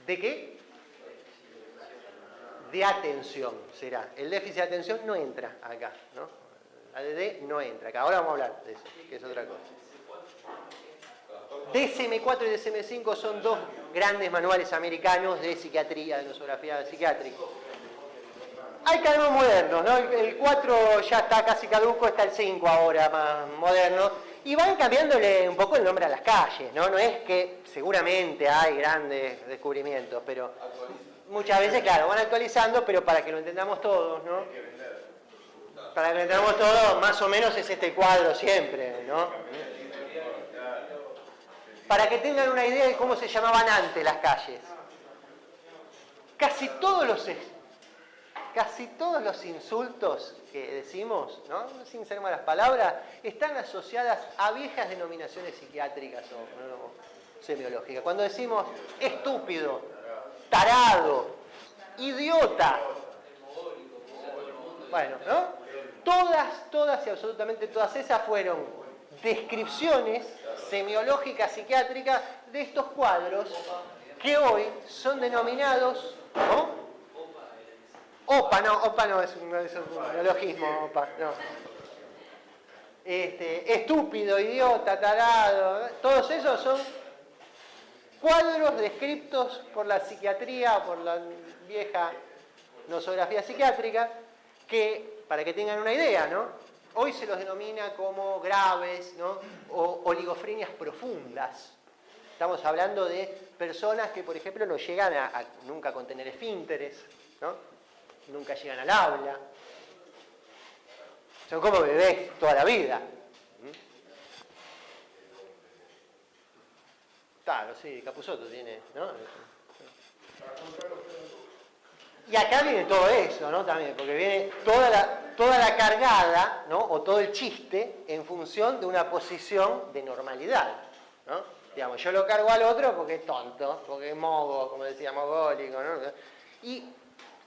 ¿De qué? De atención será. El déficit de atención no entra acá, ¿no? La DD no entra acá. Ahora vamos a hablar de eso, que es otra cosa. DSM-4 y DSM-5 son dos grandes manuales americanos de psiquiatría, de nosografía psiquiátrica. Hay cada uno modernos, ¿no? El 4 ya está casi caduco, está el 5 ahora, más moderno. Y van cambiándole un poco el nombre a las calles, ¿no? No es que seguramente hay grandes descubrimientos, pero muchas veces, claro, van actualizando, pero para que lo entendamos todos, ¿no? Para que lo entendamos todos, más o menos es este cuadro siempre, ¿no? Para que tengan una idea de cómo se llamaban antes las calles. Casi todos los insultos que decimos, ¿no? Sin ser malas palabras, están asociadas a viejas denominaciones psiquiátricas o semiológicas. Cuando decimos estúpido, tarado, idiota, bueno, ¿no? Todas y absolutamente todas esas fueron descripciones semiológicas psiquiátricas de estos cuadros que hoy son denominados, ¿no? OPA no es un neologismo, OPA, no. Estúpido, idiota, tarado, todos esos son cuadros descritos por la psiquiatría, por la vieja nosografía psiquiátrica, que, para que tengan una idea, ¿no? Hoy se los denomina como graves, ¿no? O oligofrenias profundas. Estamos hablando de personas que, por ejemplo, no llegan a nunca contener esfínteres, ¿no? Nunca llegan al habla. Son como bebés toda la vida. Claro, sí, Capusotto tiene, ¿no? Y acá viene todo eso, ¿no? También, porque viene toda la cargada, ¿no? O todo el chiste en función de una posición de normalidad, ¿no? Digamos, yo lo cargo al otro porque es tonto, porque es mogo, como decía, mogólico, ¿no? Y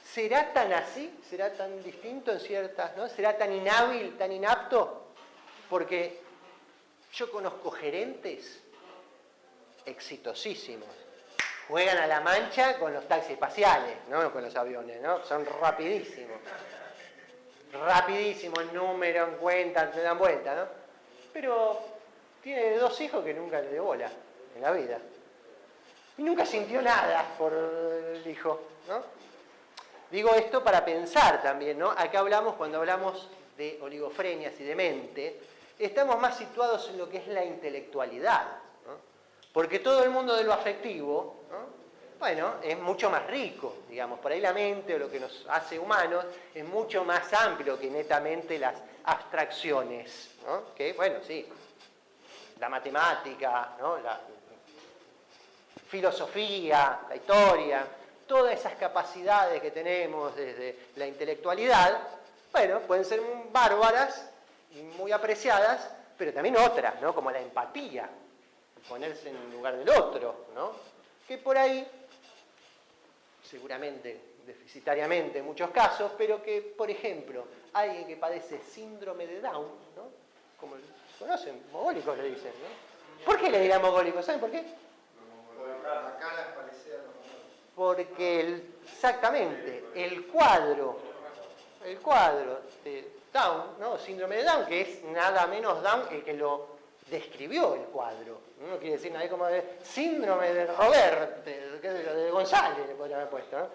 ¿será tan así? ¿Será tan distinto en ciertas, ¿no? ¿Será tan inhábil, tan inapto? Porque yo conozco gerentes exitosísimos. Juegan a la mancha con los taxis espaciales, no con los aviones, ¿no? Son rapidísimos. Rapidísimos en número, en cuenta, te dan vuelta, ¿no? Pero tiene 2 hijos que nunca le dio bola en la vida. Y nunca sintió nada por el hijo, ¿no? Digo esto para pensar también, ¿no? Acá hablamos, cuando hablamos de oligofrenias y de mente, estamos más situados en lo que es la intelectualidad, ¿no? Porque todo el mundo de lo afectivo, ¿no? Bueno, es mucho más rico, digamos, por ahí la mente o lo que nos hace humanos es mucho más amplio que netamente las abstracciones, ¿no? Que, bueno, sí, la matemática, ¿no? La filosofía, la historia, todas esas capacidades que tenemos desde la intelectualidad, bueno, pueden ser bárbaras y muy apreciadas, pero también otras, ¿no? Como la empatía, ponerse en el lugar del otro, ¿no? Que por ahí, seguramente deficitariamente en muchos casos, pero que, por ejemplo, alguien que padece síndrome de Down, ¿no? Como conocen, mogólicos le dicen, ¿no? ¿Por qué le dirán mogólicos? ¿Saben por qué? Acá las parecía los mogólicos. Porque exactamente, el cuadro de Down, ¿no? Síndrome de Down, que es nada menos Down el que lo describió el cuadro. No quiere decir nada como de síndrome de Robert, de González le podría haber puesto, ¿no?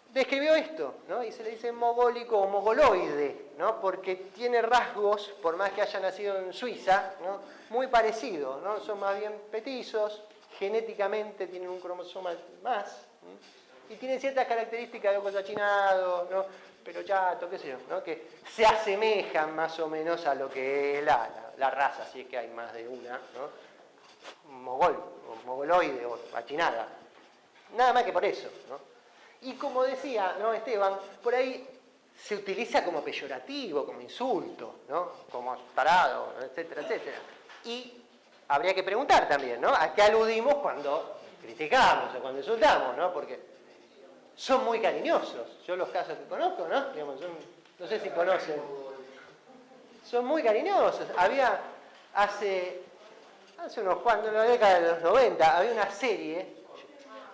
Describió esto, ¿no? Y se le dice mogólico o mogoloide, ¿no? Porque tiene rasgos, por más que haya nacido en Suiza, ¿no? Muy parecidos, ¿no? Son más bien petizos, genéticamente tienen un cromosoma más, ¿no? Y tienen ciertas características de ojos achinados, ¿no? Pero chato, qué sé yo, ¿no? Que se asemejan más o menos a lo que es la raza, si es que hay más de una, ¿no? Mogol, o mogoloide, o achinada. Nada más que por eso, ¿no? Y como decía, ¿no, Esteban? Por ahí se utiliza como peyorativo, como insulto, ¿no? Como tarado, etcétera, etcétera. Y habría que preguntar también, ¿no? ¿A qué aludimos cuando criticamos o cuando insultamos, ¿no? Porque son muy cariñosos. Yo los casos que conozco, ¿no? Digamos, no sé si conocen. Son muy cariñosos. Había hace unos cuantos, en la década de los 90, había una serie,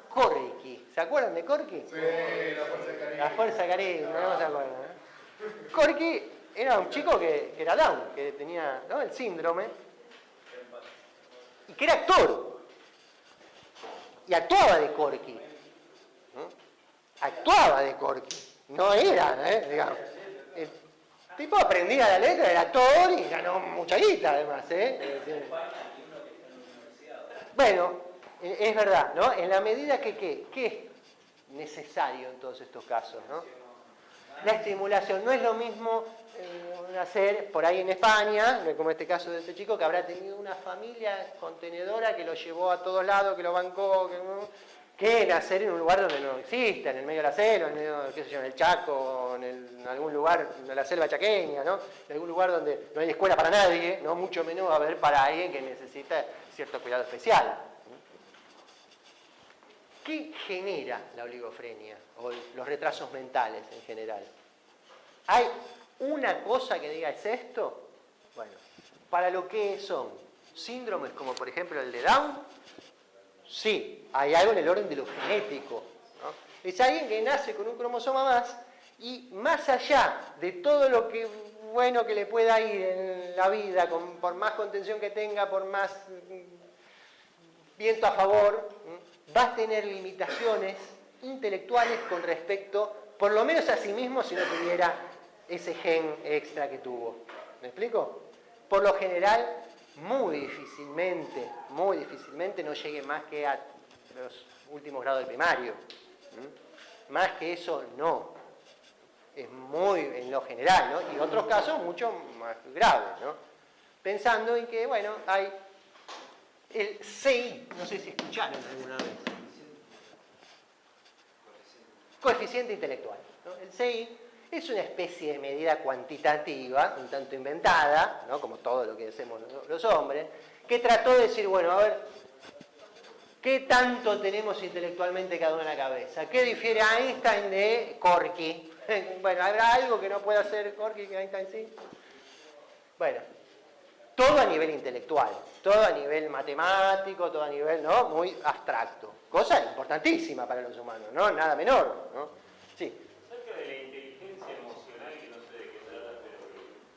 Corky. ¿Se acuerdan de Corky? Sí, la fuerza de cariño. La fuerza de cariño, no se acuerdan, ¿eh? Corky era un chico que era Down, que tenía, ¿no? El síndrome, y que era actor. Y actuaba de Corky, ¿no? Actuaba de Corky. No era, digamos. El tipo aprendía la letra, era actor y ganó mucha guita además, ¿eh? Bueno, es verdad, ¿no? En la medida que, ¿qué es necesario en todos estos casos, ¿no? La estimulación. No es lo mismo nacer por ahí en España, como este caso de este chico, que habrá tenido una familia contenedora que lo llevó a todos lados, que lo bancó, que nacer en un lugar donde no existe, en el medio de la selva, en el medio, qué sé yo, en el Chaco, en algún lugar de la selva chaqueña, ¿no? En algún lugar donde no hay escuela para nadie, ¿no? Mucho menos va a haber para alguien que necesita cierto cuidado especial. ¿Qué genera la oligofrenia o los retrasos mentales en general? ¿Hay una cosa que diga es esto? Bueno, para lo que son síndromes como por ejemplo el de Down, sí, hay algo en el orden de lo genético, ¿no? Es alguien que nace con un cromosoma más y más allá de todo lo que bueno que le pueda ir en la vida, por más contención que tenga, por más viento a favor, va a tener limitaciones intelectuales con respecto, por lo menos a sí mismo, si no tuviera ese gen extra que tuvo. ¿Me explico? Por lo general, muy difícilmente no llegue más que a los últimos grados del primario. Más que eso, no. Es muy en lo general, ¿no? Y otros casos mucho más graves, ¿no? Pensando en que, bueno, hay el CI, no sé si escucharon alguna vez. Coeficiente intelectual, ¿no? El CI es una especie de medida cuantitativa, un tanto inventada, ¿no? Como todo lo que hacemos los hombres, que trató de decir, bueno, a ver, ¿qué tanto tenemos intelectualmente cada uno en la cabeza? ¿Qué difiere Einstein de Corky? Bueno, ¿habrá algo que no pueda hacer Corky que Einstein sí? Bueno, todo a nivel intelectual, todo a nivel matemático, todo a nivel, ¿no?, muy abstracto. Cosa importantísima para los humanos, ¿no? Nada menor, ¿no? Sí. Acerca de la inteligencia emocional, que no sé de qué trata, pero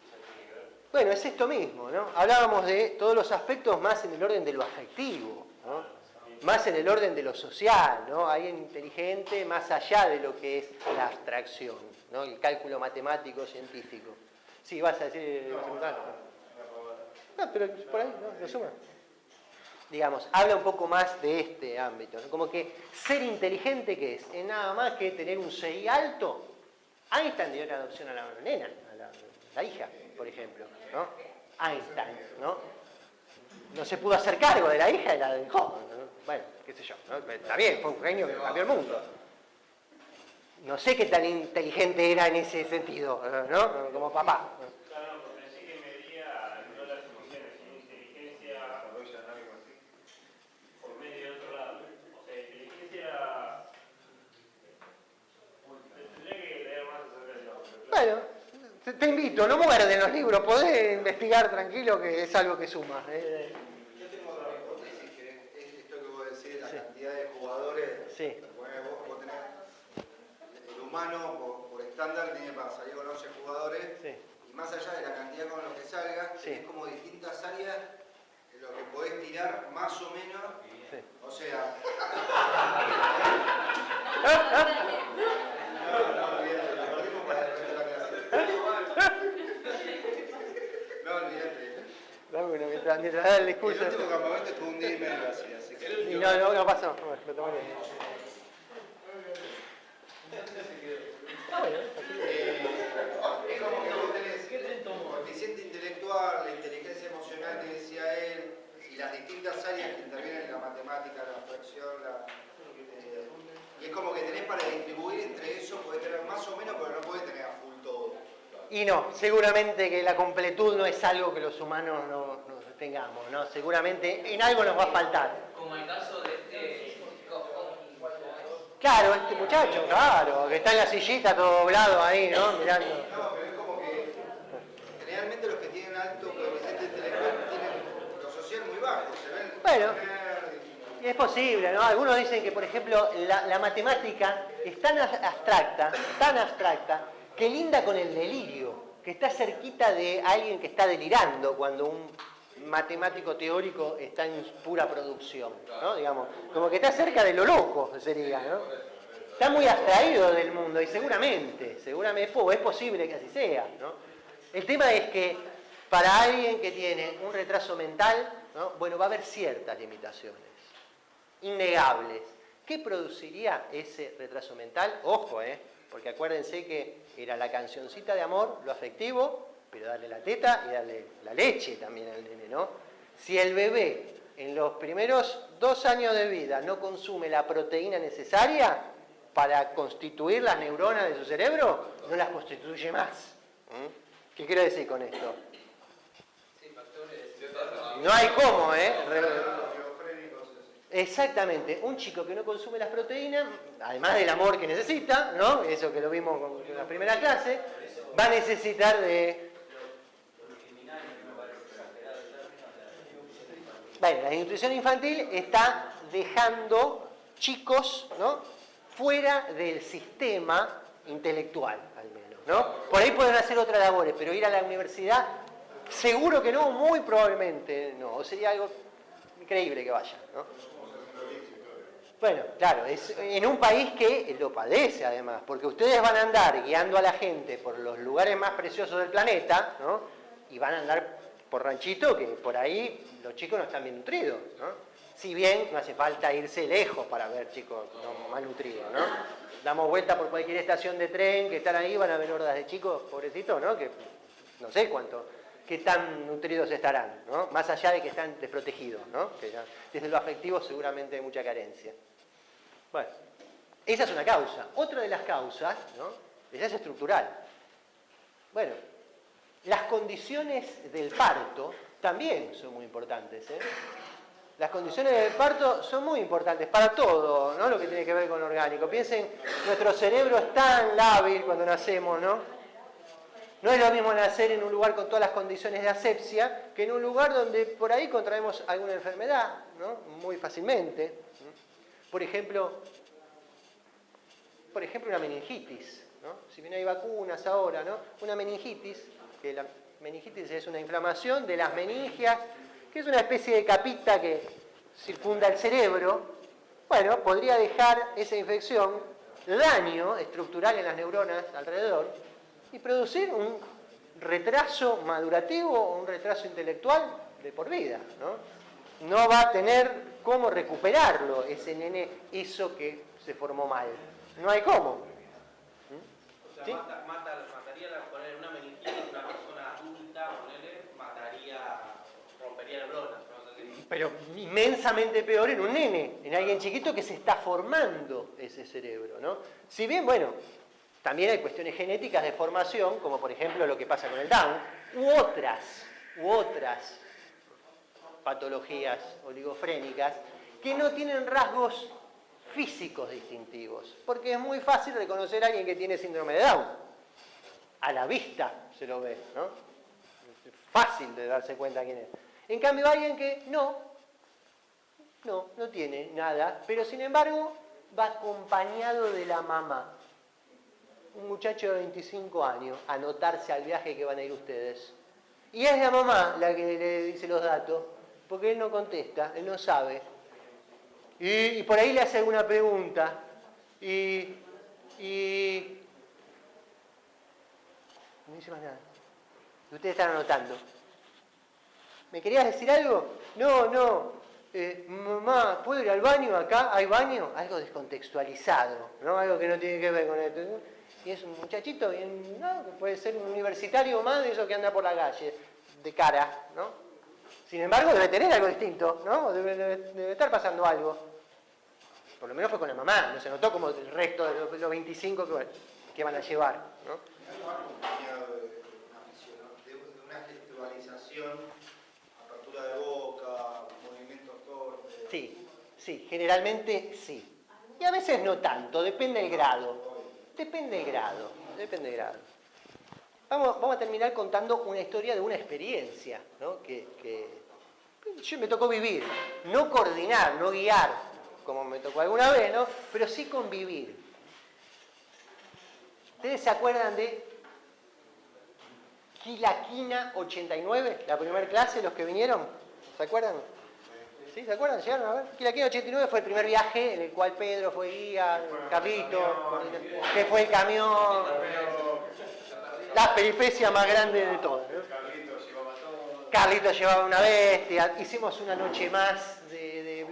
ya tiene que ver. Bueno, es esto mismo, ¿no? Hablábamos de todos los aspectos más en el orden de lo afectivo, ¿no? Más en el orden de lo social, ¿no? Hay un inteligente más allá de lo que es la abstracción, ¿no? El cálculo matemático científico. Sí, vas a decir... No, pero por ahí, ¿no? Lo suma. Digamos, habla un poco más de este ámbito, ¿no? Como que ser inteligente, ¿qué es? Es nada más que tener un CI alto. Einstein dio una adopción a la nena, a la hija, por ejemplo, ¿no? Einstein, ¿no? No se pudo hacer cargo de la hija y la dejó, ¿no? Bueno, qué sé yo, ¿no? Está bien, fue un genio que cambió el mundo. No sé qué tan inteligente era en ese sentido, ¿no? Como papá. Claro, no, porque sí que medía no las emociones, sino inteligencia por medio de otro lado. O sea, inteligencia... Tendría que leer más acerca de eso. Bueno, te invito, no muerden los libros, podés investigar tranquilo que es algo que suma. Yo tengo otra hipótesis, que es esto que vos decís, la cantidad de jugadores. Sí. Bueno, vos tenés, el humano por estándar tiene para salir con 11 jugadores, Sí. y más allá de la cantidad con los que salga, Sí. tenés como distintas áreas en lo que podés tirar más o menos. Sí. O sea... No, olvídate, lo perdimos para el resto de la clase. No, olvídate. Dame uno mientras da el El discurso. último campamento estuvo un día y medio así que... Y no pasó. Bueno, lo tomé bien. Es como que vos tenés el coeficiente intelectual, la inteligencia emocional que decía él, y las distintas áreas que intervienen en la matemática, la abstracción, y es como que tenés para distribuir entre eso, podés tener más o menos, pero no podés tener a full todo. Y no, seguramente que la completud no es algo que los humanos no tengamos, ¿no? Seguramente en algo nos va a faltar. Como el caso de este Claro, este muchacho, claro, que está en la sillita todo doblado ahí, ¿no? Mirando. No, pero es como que generalmente los que tienen alto coeficiente intelectual tienen lo social muy bajo, se ven. Bueno, y es posible, ¿no? Algunos dicen que, por ejemplo, la matemática es tan abstracta, que linda con el delirio, que está cerquita de alguien que está delirando cuando un matemático teórico está en pura producción, ¿no? Digamos, como que está cerca de lo loco, sería, ¿no? Está muy abstraído del mundo y seguramente es posible que así sea, ¿no? El tema es que para alguien que tiene un retraso mental, ¿no? Bueno, va a haber ciertas limitaciones, innegables. ¿Qué produciría ese retraso mental? Ojo, porque acuérdense que era la cancioncita de amor, lo afectivo, pero darle la teta y darle la leche también al nene, ¿no? Si el bebé en los primeros 2 años de vida no consume la proteína necesaria para constituir las neuronas de su cerebro, no las constituye más. ¿Qué quiero decir con esto? No hay cómo, Exactamente, un chico que no consume las proteínas, además del amor que necesita, ¿no? Eso que lo vimos en la primera clase, va a necesitar de... Bueno, la nutrición infantil está dejando chicos, ¿no?, fuera del sistema intelectual, al menos, ¿no? Por ahí pueden hacer otras labores, pero ir a la universidad, seguro que no, muy probablemente no, o sería algo increíble que vaya, ¿no? Bueno, claro, es en un país que lo padece además, porque ustedes van a andar guiando a la gente por los lugares más preciosos del planeta, ¿no? Y van a andar por ranchito que por ahí los chicos no están bien nutridos, ¿no? Si bien no hace falta irse lejos para ver chicos no mal nutridos, ¿no? Damos vuelta por cualquier estación de tren que están ahí, van a ver hordas de chicos, pobrecitos, ¿no? Que no sé qué tan nutridos estarán, ¿no? Más allá de que están desprotegidos, ¿no? Que ya, desde lo afectivo seguramente hay mucha carencia. Bueno, esa es una causa. Otra de las causas, ¿no?, esa es estructural. Bueno, las condiciones del parto también son muy importantes, ¿eh? Las condiciones del parto son muy importantes para todo, ¿no? Lo que tiene que ver con lo orgánico. Piensen, nuestro cerebro es tan lábil cuando nacemos, ¿no? No es lo mismo nacer en un lugar con todas las condiciones de asepsia que en un lugar donde por ahí contraemos alguna enfermedad, ¿no? Muy fácilmente. Por ejemplo, una meningitis, ¿no? Si bien hay vacunas ahora, ¿no? Una meningitis, que la meningitis es una inflamación de las meningias, que es una especie de capita que circunda el cerebro, bueno, podría dejar esa infección daño estructural en las neuronas alrededor y producir un retraso madurativo o un retraso intelectual de por vida, ¿no? No va a tener cómo recuperarlo ese nene, eso que se formó mal. No hay cómo. O sea, ¿Sí? mataría poner una meningitis, una persona adulta, rompería neuronas, ¿no? Pero inmensamente peor en un nene, en alguien chiquito que se está formando ese cerebro, ¿no? Si bien, bueno, también hay cuestiones genéticas de formación, como por ejemplo lo que pasa con el Down, u otras patologías oligofrénicas que no tienen rasgos físicos distintivos, porque es muy fácil reconocer a alguien que tiene síndrome de Down. A la vista se lo ve, ¿no? Es fácil de darse cuenta quién es. En cambio, alguien que no tiene nada, pero sin embargo va acompañado de la mamá. Un muchacho de 25 años, a anotarse al viaje que van a ir ustedes. Y es la mamá la que le dice los datos, porque él no contesta, él no sabe. Y por ahí le hace alguna pregunta. Y no dice más nada. Y ustedes están anotando. ¿Me querías decir algo? No. Mamá, ¿puedo ir al baño acá? ¿Hay baño? Algo descontextualizado, ¿no? Algo que no tiene que ver con esto. Y es un muchachito bien, ¿no? Que puede ser un universitario más de eso que anda por la calle, de cara, ¿no? Sin embargo, debe tener algo distinto, ¿no? Debe estar pasando algo. Por lo menos fue con la mamá, no se notó como el resto de los 25 que van a llevar, ¿no? De una gestualización, apertura de boca, movimientos torpes. Sí, generalmente sí. Y a veces no tanto, depende del grado. Depende del grado. Vamos a terminar contando una historia de una experiencia, ¿no? que yo me tocó vivir. No coordinar, no guiar, como me tocó alguna vez, ¿no? Pero sí convivir. ¿Ustedes se acuerdan de Quilaquina 89, la primera clase, los que vinieron? ¿Se acuerdan? ¿Sí? ¿Se acuerdan? ¿Llegaron a ver? Quilaquina 89 fue el primer viaje en el cual Pedro fue guía, Carlito, que fue el camión, la peripecia más grande de todas, ¿no? Carlito llevaba una bestia, hicimos una noche más de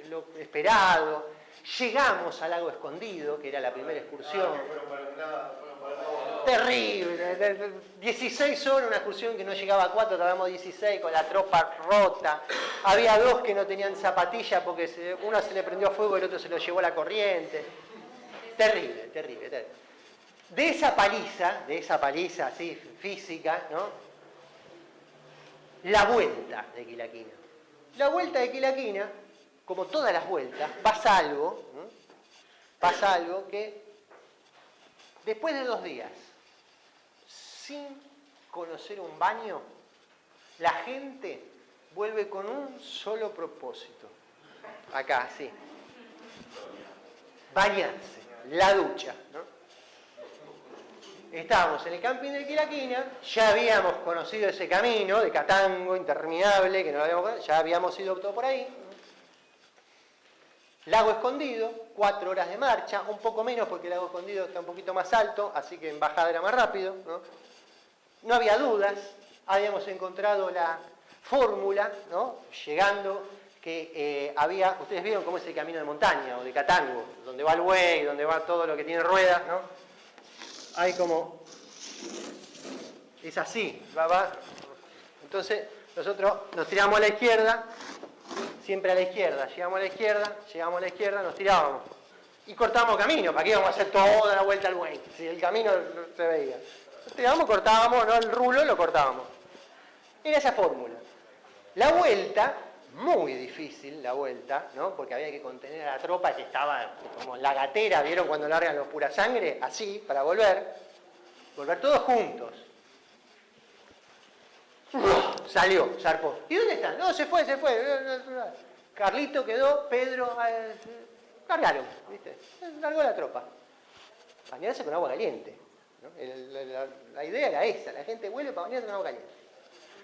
lo esperado, llegamos al lago escondido, que era la primera excursión. Terrible, 16 horas, una excursión que no llegaba a 4, tardamos 16 con la tropa rota. Había 2 que no tenían zapatilla porque uno se le prendió fuego y el otro se lo llevó la corriente. Terrible. De esa paliza así física, ¿no? La vuelta de Quilaquina. La vuelta de Quilaquina, como todas las vueltas, pasa algo, ¿no? Pasa algo que después de 2 días, sin conocer un baño, la gente vuelve con un solo propósito. Acá, sí. Bañarse, la ducha, ¿no? Estábamos en el camping de Quilaquina, ya habíamos conocido ese camino de Catango interminable, que no lo habíamos, ya habíamos ido todo por ahí. Lago Escondido, 4 horas de marcha, un poco menos porque el Lago Escondido está un poquito más alto, así que en bajada era más rápido, ¿no? No había dudas, habíamos encontrado la fórmula, ¿no? Llegando, que había, ustedes vieron cómo es el camino de montaña o de Catango, donde va el buey, donde va todo lo que tiene ruedas, ¿no? Hay como, es así, va. Entonces nosotros nos tiramos a la izquierda, siempre a la izquierda, llegamos a la izquierda, nos tirábamos y cortábamos camino. ¿Para qué íbamos a hacer toda la vuelta al buey? Si el camino se veía. Nos tirábamos, cortábamos, ¿no? El rulo lo cortábamos. Era esa fórmula. La vuelta, muy difícil la vuelta, ¿no? Porque había que contener a la tropa que estaba como en la gatera, ¿vieron cuando largan los pura sangre? Así, para volver todos juntos. Salió, zarpó. ¿Y dónde están? No, se fue. Carlito quedó, Pedro, cargaron, ¿viste? Largó la tropa. Bañarse con agua caliente, ¿no? La idea era esa, la gente vuelve para bañarse con agua caliente.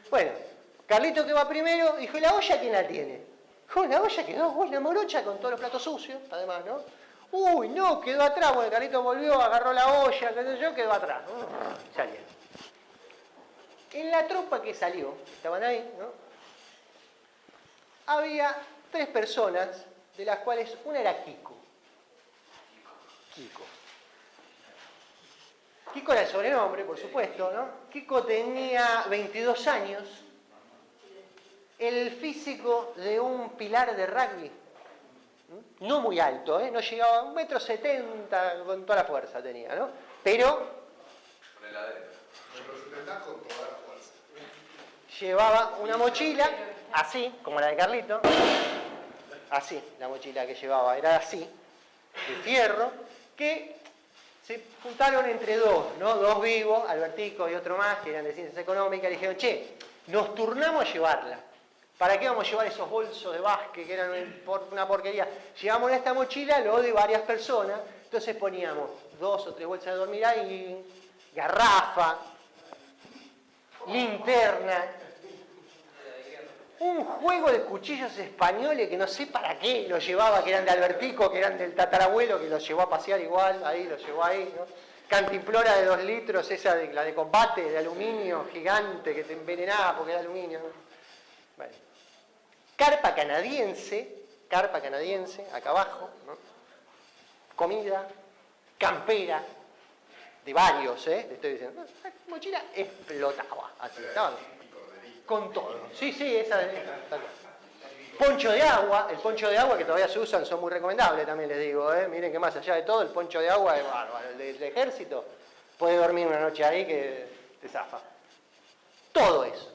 Bueno, Carlito que va primero, dijo, ¿y la olla quién la tiene? Dijo, la olla quedó, la morocha con todos los platos sucios, además, ¿no? Uy, no, quedó atrás. Bueno, Carlito volvió, agarró la olla, qué sé yo, quedó atrás. Salieron. En la tropa que salió, estaban ahí, ¿no? Había 3 personas, de las cuales una era Kiko. Kiko era el sobrenombre, por supuesto, ¿no? Kiko tenía 22 años, el físico de un pilar de rugby. No muy alto, no llegaba a 1,70 m con toda la fuerza tenía, ¿no? Pero Con heladera. Con toda la fuerza. llevaba una mochila, así, como la de Carlito, así, la mochila que llevaba, era así, de fierro, que se juntaron entre dos, ¿no? 2 vivos, Albertico y otro más, que eran de ciencias económicas, y dijeron, che, nos turnamos a llevarla. ¿Para qué vamos a llevar esos bolsos de básquet que eran una porquería? Llevamos esta mochila, lo de varias personas, entonces poníamos 2 o 3 bolsas de dormir ahí, garrafa, linterna, un juego de cuchillos españoles que no sé para qué los llevaba, que eran de Albertico, que eran del tatarabuelo, que los llevó a pasear igual, ahí los llevó ahí, ¿no? Cantimplora de 2 litros, esa de la de combate, de aluminio, gigante, que te envenenaba porque era aluminio, ¿no? Bueno. Carpa canadiense, acá abajo, ¿no? Comida, campera, de varios, le estoy diciendo. La mochila explotaba, así, estaban con todo. Sí, esa tal cual. Poncho de agua, el poncho de agua que todavía se usan, son muy recomendables también, les digo, miren que más allá de todo, el poncho de agua es bárbaro, el del ejército, puede dormir una noche ahí que te zafa. Todo eso.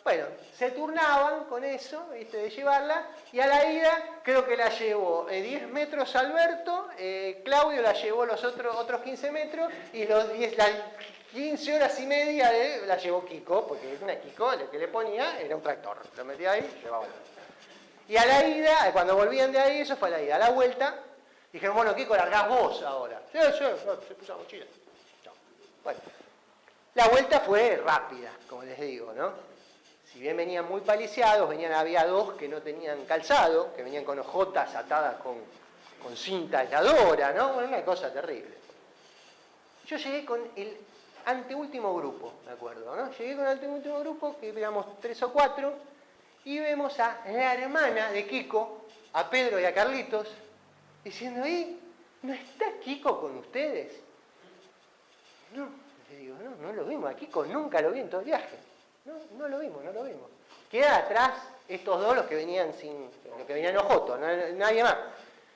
Bueno, se turnaban con eso, ¿viste? De llevarla, y a la ida creo que la llevó 10 metros Alberto, Claudio la llevó los otros 15 metros, y las 15 horas y media la llevó Kiko, porque una Kiko, lo que le ponía era un tractor, lo metía ahí, llevaba. Y a la ida, cuando volvían de ahí, eso fue a la ida. A la vuelta, dijeron, bueno, Kiko, largás vos ahora. Sí, se puso la mochila. No. Bueno, la vuelta fue rápida, como les digo, ¿no? Si bien venían muy paliciados, había 2 que no tenían calzado, que venían con hojotas atadas con cinta aisladora, ¿no? Bueno, una cosa terrible. Yo llegué con el anteúltimo grupo, me acuerdo, ¿no? Llegué con el anteúltimo grupo, que éramos 3 o 4, y vemos a la hermana de Kiko, a Pedro y a Carlitos, diciendo, ¿no está Kiko con ustedes? No, le digo, no lo vimos, a Kiko nunca lo vi en todo el viaje. No lo vimos. Queda atrás estos 2 los que venían ojotos, nadie más.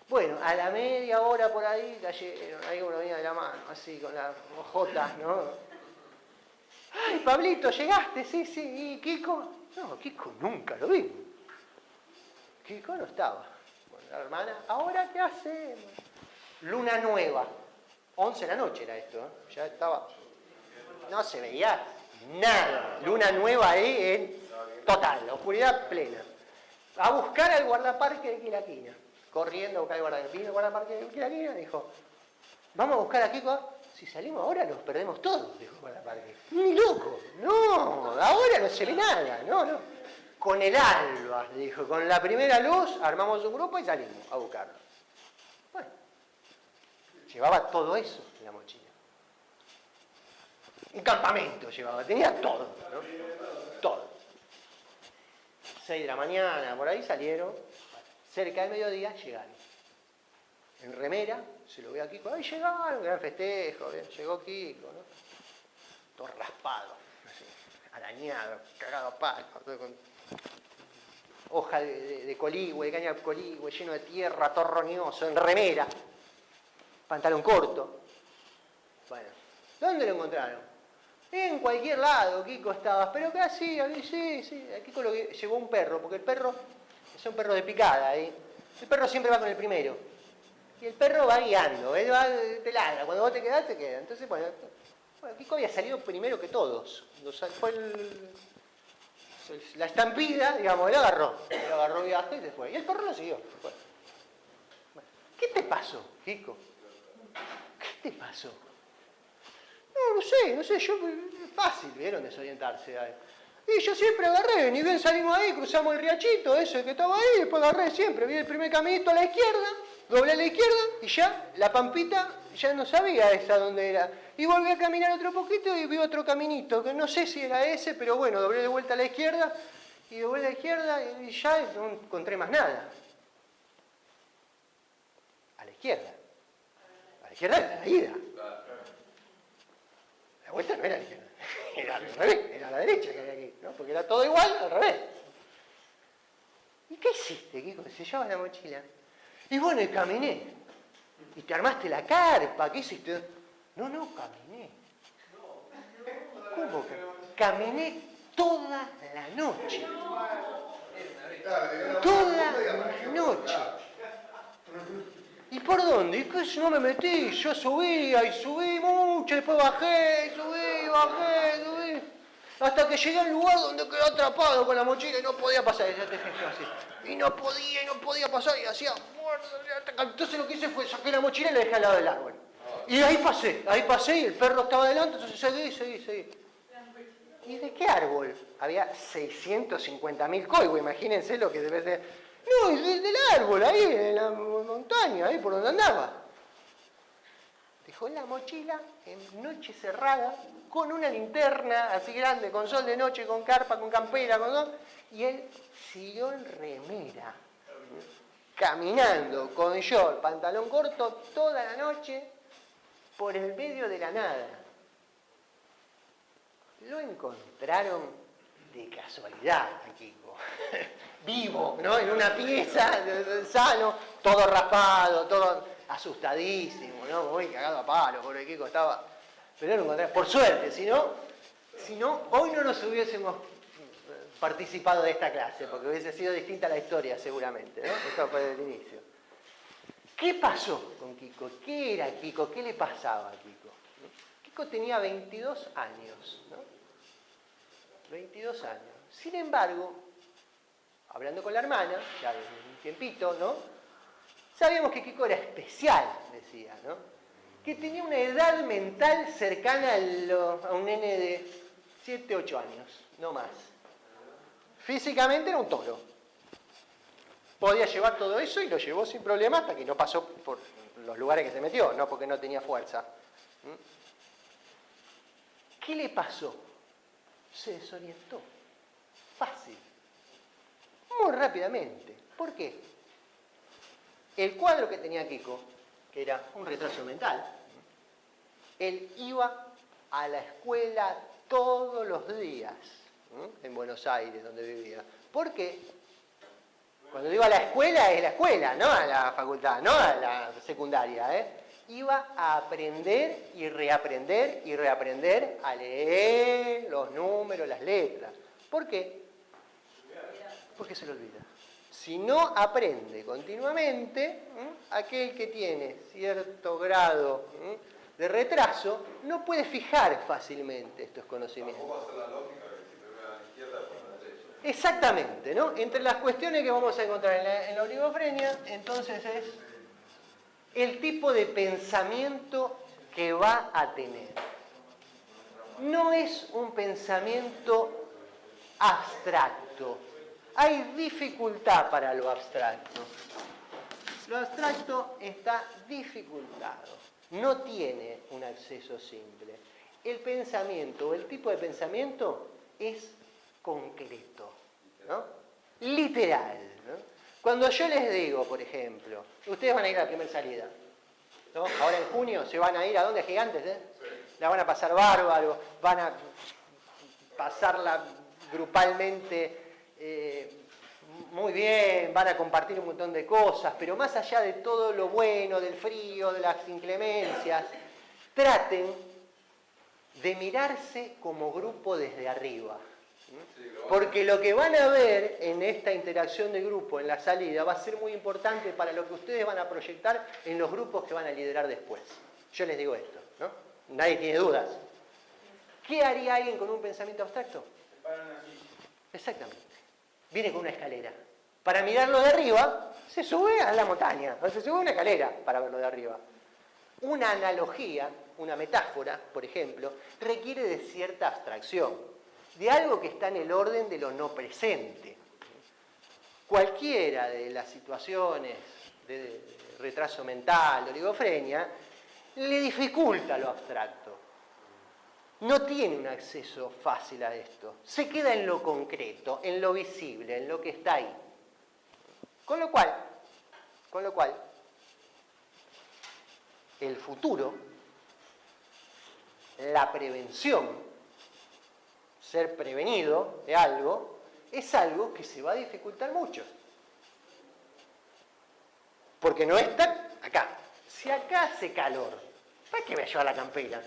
Bueno, a la media hora por ahí cayeron, ahí uno venía de la mano, así con las ojotas, ¿no? ¡Ay, Pablito, llegaste! Sí, ¿y Kiko? No, Kiko nunca lo vimos. Kiko no estaba. Bueno, la hermana, ¿ahora qué hacemos? Luna nueva, 11 de la noche era esto, ya estaba, no se veía nada, luna nueva ahí en total, la oscuridad plena. A buscar al guardaparque de Quilaquina, corriendo a buscar al guardaparque. Vino el guardaparque de Quilaquina y dijo, vamos a buscar a Kiko, si salimos ahora nos perdemos todos, dijo el guardaparque. Ni loco, no, ahora no se ve nada, no. Con el alba, dijo, con la primera luz armamos un grupo y salimos a buscarlo. Bueno, llevaba todo eso en la mochila. Un campamento llevaba, tenía todo, ¿no? Todo. 6 de la mañana, por ahí salieron, cerca del mediodía llegaron. En remera, se lo ve a Kiko, ¡ay, llegaron! Gran festejo, ¿bien? Llegó Kiko, ¿no? Todo raspado, así, arañado, cagado a palo, todo con hoja de coligüe, de caña de coligüe, lleno de tierra, todo roñoso, en remera, pantalón corto. Bueno, ¿dónde lo encontraron? En cualquier lado, Kiko, estabas, pero acá sí, a Kiko lo llevó un perro, porque el perro es un perro de picada, ¿eh? El perro siempre va con el primero. Y el perro va guiando, él va, te ladra, cuando vos te quedás, te queda. Entonces, bueno, Kiko había salido primero que todos. Fue la estampida, digamos, él agarró viaje y se fue. Y el perro lo siguió, se fue. Bueno, ¿qué te pasó, Kiko? ¿Qué te pasó? No sé, yo, fácil, vieron, desorientarse ahí. Y yo siempre agarré, ni bien salimos ahí, cruzamos el riachito, ese que estaba ahí, después agarré siempre, vi el primer caminito a la izquierda, doblé a la izquierda y ya, la pampita, ya no sabía esa dónde era. Y volví a caminar otro poquito y vi otro caminito, que no sé si era ese, pero bueno, doblé de vuelta a la izquierda, y doblé a la izquierda y ya no encontré más nada. A la izquierda. A la izquierda era la ida. La vuelta no era a la izquierda, era al revés, era a la derecha que había aquí, ¿no? Porque era todo igual, al revés. ¿Y qué hiciste, Kiko? Se llevaba la mochila. Y bueno, y caminé. Y te armaste la carpa, ¿qué hiciste? No, caminé. ¿Cómo que? Caminé toda la noche. Toda la noche. ¿Y por dónde? ¿Y qué? No me metí, yo subía y subí mucho, después bajé, subí. Hasta que llegué al lugar donde quedé atrapado con la mochila y no podía pasar. Y ya te dije así. Y no podía pasar y hacía fuerza. Entonces lo que hice fue saqué la mochila y la dejé al lado del árbol. Y ahí pasé y el perro estaba delante, entonces seguí. ¿Y de qué árbol? Había 650.000 coigües, imagínense lo que debe ser. No, del árbol, ahí, en la montaña, ahí por donde andaba. Dejó la mochila en noche cerrada, con una linterna así grande, con sol de noche, con carpa, con campera, con todo. Y él siguió en remera, caminando con short, pantalón corto, toda la noche, por el medio de la nada. Lo encontraron de casualidad a Kiko. Vivo, ¿no? En una pieza, sano, todo raspado, todo asustadísimo, ¿no? Muy cagado a palo, pobre Kiko estaba. Pero lo encontré, por suerte, si no, hoy no nos hubiésemos participado de esta clase, porque hubiese sido distinta la historia seguramente, ¿no? Esto fue desde el inicio. ¿Qué pasó con Kiko? ¿Qué era Kiko? ¿Qué le pasaba a Kiko? Kiko tenía 22 años, ¿no? 22 años. Sin embargo, hablando con la hermana, ya desde un tiempito, ¿no? Sabíamos que Kiko era especial, decía, ¿no? Que tenía una edad mental cercana a un nene de 7, 8 años, no más. Físicamente era un toro. Podía llevar todo eso y lo llevó sin problema hasta que no pasó por los lugares que se metió, no porque no tenía fuerza. ¿Qué le pasó? Se desorientó. Fácil. Muy rápidamente. ¿Por qué? El cuadro que tenía Kiko, que era un retraso mental, él iba a la escuela todos los días, en Buenos Aires, donde vivía. ¿Por qué? Cuando digo a la escuela, es la escuela, no a la facultad, no a la secundaria, ¿eh? Iba a aprender y reaprender a leer los números, las letras. ¿Por qué? Porque se lo olvida. Si no aprende continuamente, aquel que tiene cierto grado de retraso no puede fijar fácilmente estos conocimientos. ¿Cómo hacer la lógica que si primero a la izquierda, después a la derecha? Exactamente, ¿no? Entre las cuestiones que vamos a encontrar en la oligofrenia, entonces es el tipo de pensamiento que va a tener. No es un pensamiento abstracto. Hay dificultad para lo abstracto. Lo abstracto está dificultado. No tiene un acceso simple. El pensamiento o el tipo de pensamiento es concreto, ¿no? Literal, ¿no? Cuando yo les digo, por ejemplo, ustedes van a ir a la primera salida, ¿no? Ahora en junio se van a ir a dónde, Gigantes, ¿eh? La van a pasar bárbaro, van a pasarla grupalmente muy bien, van a compartir un montón de cosas, pero más allá de todo lo bueno, del frío, de las inclemencias, traten de mirarse como grupo desde arriba. Sí, lo Porque lo que van a ver en esta interacción de grupo, en la salida, va a ser muy importante para lo que ustedes van a proyectar en los grupos que van a liderar después. Yo les digo esto, ¿no? Nadie tiene dudas. ¿Qué haría alguien con un pensamiento abstracto? Se paran así. Exactamente. Viene con una escalera. Para mirarlo de arriba, se sube a la montaña, o se sube a una escalera para verlo de arriba. Una analogía, una metáfora, por ejemplo, requiere de cierta abstracción, de algo que está en el orden de lo no presente. Cualquiera de las situaciones de retraso mental, de oligofrenia, le dificulta lo abstracto. No tiene un acceso fácil a esto. Se queda en lo concreto, en lo visible, en lo que está ahí. Con lo cual, el futuro, la prevención, ser prevenido de algo, es algo que se va a dificultar mucho. Porque no está acá. Si acá hace calor, ¿para qué me voy a llevar la campera?